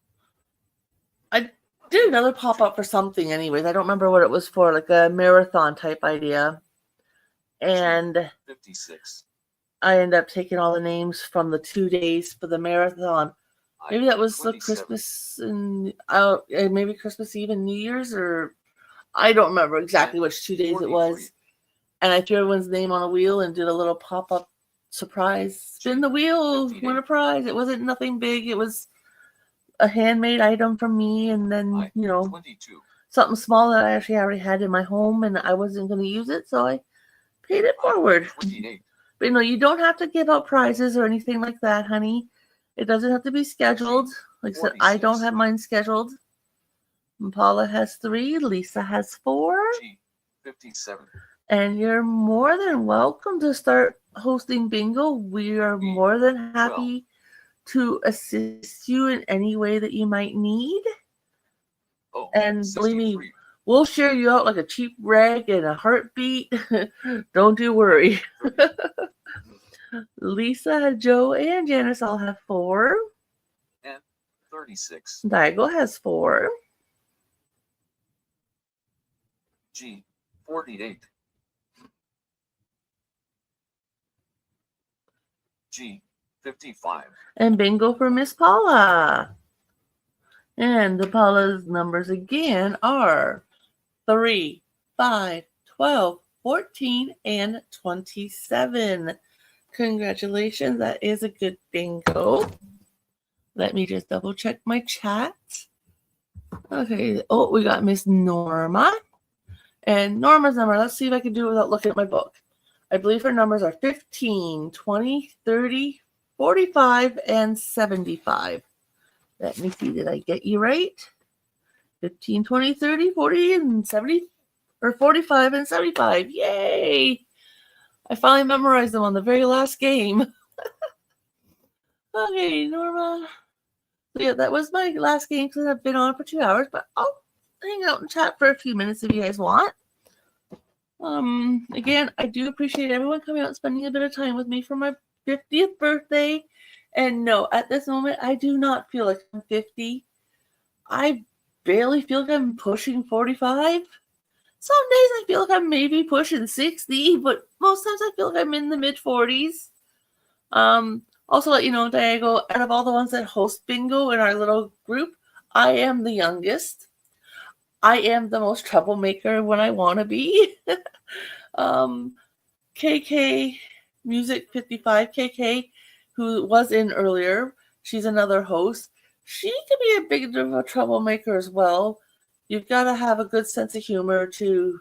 I did another pop-up for something anyways. I don't remember what it was for, like a marathon type idea. And 56. I ended up taking all the names from the 2 days for the marathon. Maybe that was the 27. Christmas and maybe Christmas Eve and New Year's, or I don't remember exactly which 2 days it 43. was. And I threw everyone's name on a wheel and did a little pop-up surprise. Spin the wheel, 58. win a prize. It wasn't nothing big. It was a handmade item from me, and then, you know, 22. something small that I actually already had in my home, and I wasn't going to use it, so I paid it forward. 28. But, you know, you don't have to give out prizes or anything like that, honey. It doesn't have to be scheduled. Like I said, I don't 46. have mine scheduled. And Paula has 3. Lisa has 4. G, 57. And you're more than welcome to start hosting bingo. We are more than happy to assist you in any way that you might need. Oh, And believe me, 63. we'll share you out like a cheap rag in a heartbeat. Don't you worry. Lisa, Joe, and Janice all have 4. And 36. Diego has 4. G, 48. G, 55. And bingo for Miss Paula. And the Paula's numbers again are 3, 5, 12, 14, and 27. Congratulations. That is a good bingo. Let me just double check my chat. Okay. Oh, we got Miss Norma. And Norma's number, let's see if I can do it without looking at my book. I believe her numbers are 15, 20, 30, 45, and 75. Let me see, did I get you right? 15, 20, 30, 40, and 70, or 45 and 75. Yay! I finally memorized them on the very last game. Okay, Norma. So yeah, that was my last game because I've been on for 2 hours, but I'll hang out and chat for a few minutes if you guys want. Again, I do appreciate everyone coming out and spending a bit of time with me for my 50th birthday. And no, at this moment, I do not feel like I'm 50. I barely feel like I'm pushing 45. Some days I feel like I'm maybe pushing 60, but most times I feel like I'm in the mid 40s. Also let you know, Diego, out of all the ones that host bingo in our little group, I am the youngest. I am the most troublemaker when I want to be. KK Music 55, KK, who was in earlier, she's another host. She can be a bit of a troublemaker as well. You've got to have a good sense of humor to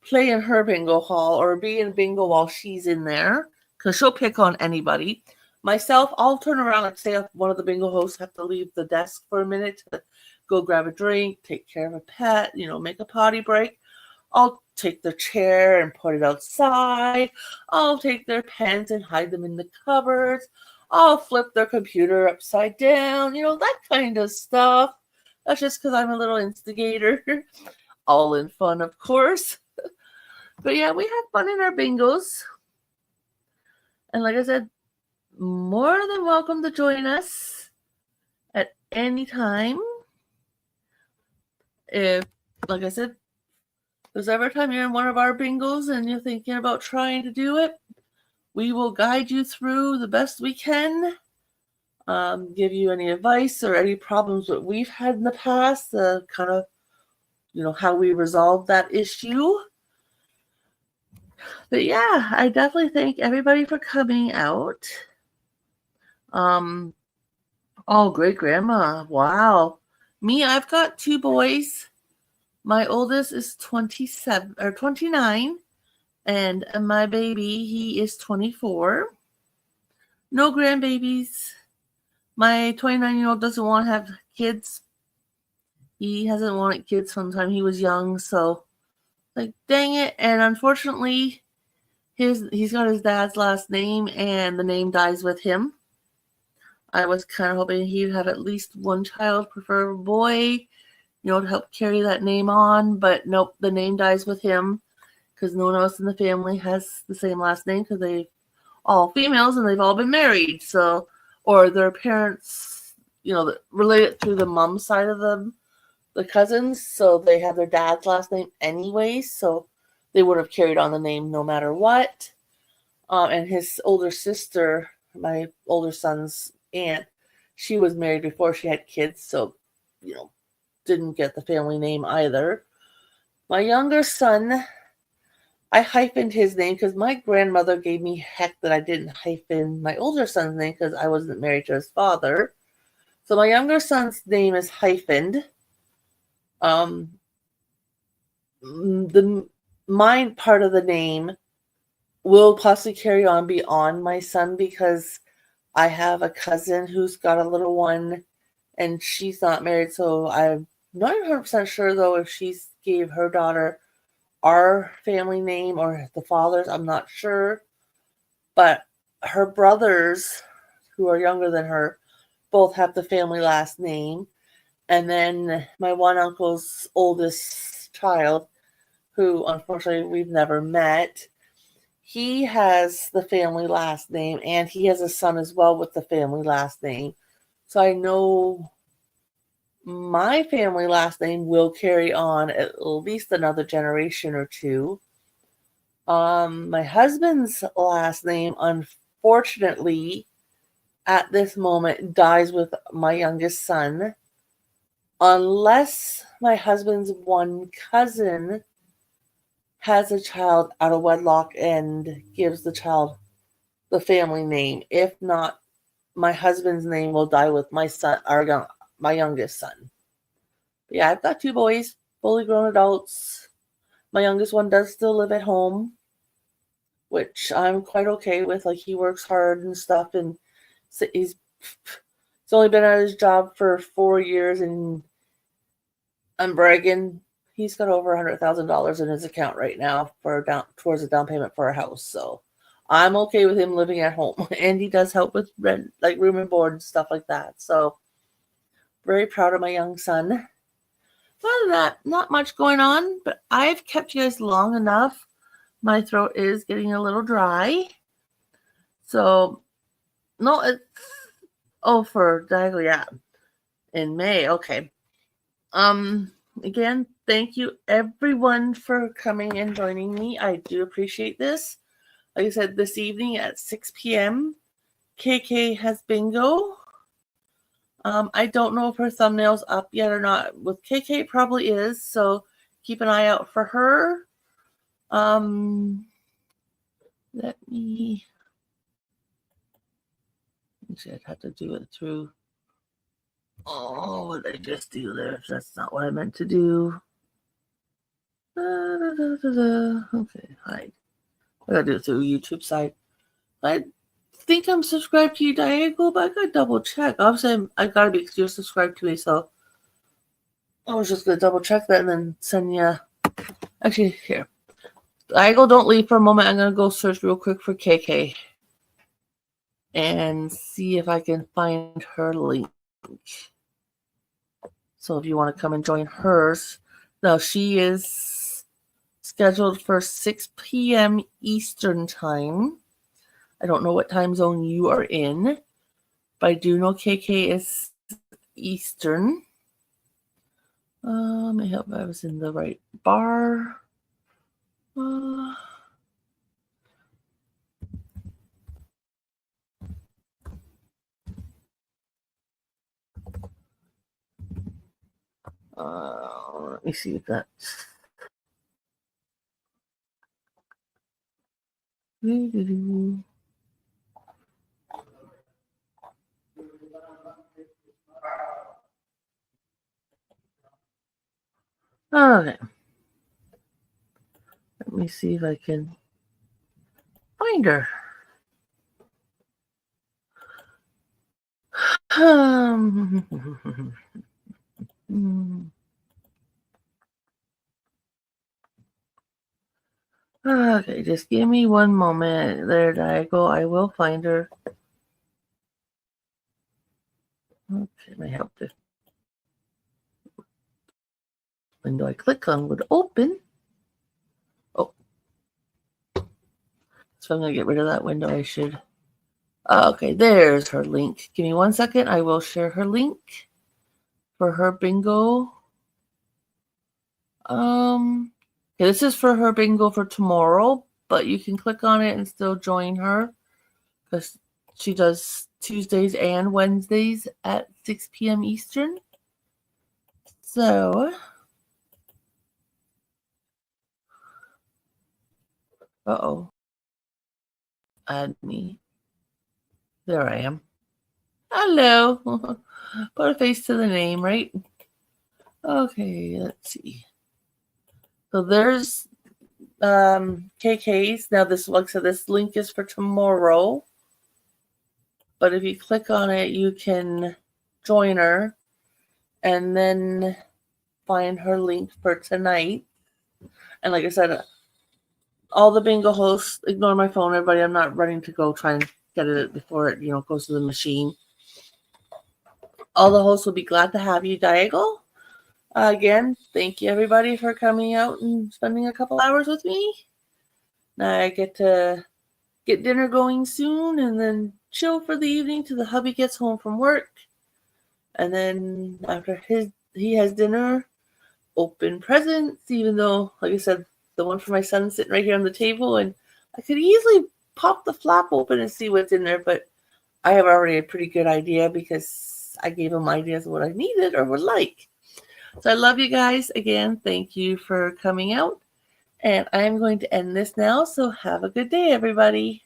play in her bingo hall or be in bingo while she's in there, because she'll pick on anybody. Myself, I'll turn around and say if one of the bingo hosts have to leave the desk for a minute to go grab a drink, take care of a pet, make a potty break. I'll take their chair and put it outside. I'll take their pens and hide them in the cupboards. I'll flip their computer upside down, that kind of stuff. That's just because I'm a little instigator. All in fun, of course. But yeah, we have fun in our bingos. And like I said, more than welcome to join us at any time. If, like I said, there's ever time you're in one of our bingos and you're thinking about trying to do it, we will guide you through the best we can, give you any advice or any problems that we've had in the past, kind of, how we resolved that issue. But yeah, I definitely thank everybody for coming out. Oh, great grandma. Wow. Me, I've got 2 boys. My oldest is 27 or 29, and my baby, he is 24. No grandbabies. My 29-year-old doesn't want to have kids. He hasn't wanted kids from the time he was young, so dang it. And unfortunately, he's got his dad's last name, and the name dies with him. I was kind of hoping he'd have at least one child, prefer a boy, to help carry that name on. But nope, the name dies with him because no one else in the family has the same last name because they're all females and they've all been married. So, or their parents, related through the mom side of the cousins. So they have their dad's last name anyway. So they would have carried on the name no matter what. And his older sister, my older son's aunt, she was married before she had kids, so didn't get the family name either. My younger son, I hyphened his name because my grandmother gave me heck that I didn't hyphen my older son's name because I wasn't married to his father. So my younger son's name is hyphened. The mine part of the name will possibly carry on beyond my son because I have a cousin who's got a little one and she's not married. So I'm not 100% sure though if she gave her daughter our family name or the father's. I'm not sure. But her brothers, who are younger than her, both have the family last name. And then my one uncle's oldest child, who unfortunately we've never met, he has the family last name, and he has a son as well with the family last name. So I know my family last name will carry on at least another generation or 2. My husband's last name, unfortunately, at this moment, dies with my youngest son. Unless my husband's one cousin has a child out of wedlock and gives the child the family name. If not, my husband's name will die with my son, my youngest son. But yeah, I've got 2 boys, fully grown adults. My youngest one does still live at home, which I'm quite okay with. Like, he works hard and stuff, and he's only been at his job for 4 years, and I'm bragging. He's got over $100,000 in his account right now towards a down payment for a house. So I'm okay with him living at home, and he does help with rent, like room and board and stuff like that. So very proud of my young son. Other than that, not much going on, but I've kept you guys long enough. My throat is getting a little dry. So no, it's for Diagonal, yeah, in May. Okay. Again, thank you everyone for coming and joining me. I do appreciate this. Like I said, this evening at 6 p.m., KK has bingo. I don't know if her thumbnail's up yet or not. With KK, probably is, so keep an eye out for her. Let me. I'd have to do it through. Oh, what did I just do there? That's not what I meant to do. Okay, hide. I gotta do it through YouTube side. I think I'm subscribed to you, Diagonal, but I gotta double check. Obviously, I gotta be because you're subscribed to me, so I was just gonna double check that and then send you. Actually, here. Diagonal, don't leave for a moment. I'm gonna go search real quick for KK and see if I can find her link. So if you want to come and join hers. Now, she is scheduled for 6 p.m. Eastern time. I don't know what time zone you are in, but I do know KK is Eastern. I hope I was in the right bar. Let me see if that's. Okay. Let me see if I can find her. Okay, just give me one moment. There I go. I will find her. Okay, my help this window I click on would open. Oh, so I'm gonna get rid of that window. I should. Okay, there's her link. Give me 1 second. I will share her link for her bingo. Okay, this is for her bingo for tomorrow, but you can click on it and still join her because she does Tuesdays and Wednesdays at 6 p.m. Eastern. So, add me. There I am. Hello. Put a face to the name, right? Okay, let's see. So there's KK's. Now this link is for tomorrow. But if you click on it, you can join her and then find her link for tonight. And like I said, all the bingo hosts, ignore my phone, everybody. I'm not running to go try and get it before it, goes to the machine. All the hosts will be glad to have you, Diagonal. Again, thank you everybody for coming out and spending a couple hours with me. Now I get to get dinner going soon and then chill for the evening till the hubby gets home from work. And then after he has dinner, open presents, even though, like I said, the one for my son is sitting right here on the table, and I could easily pop the flap open and see what's in there, but I have already a pretty good idea because I gave him ideas of what I needed or would like. So I love you guys. Again, thank you for coming out. And I'm going to end this now. So have a good day, everybody.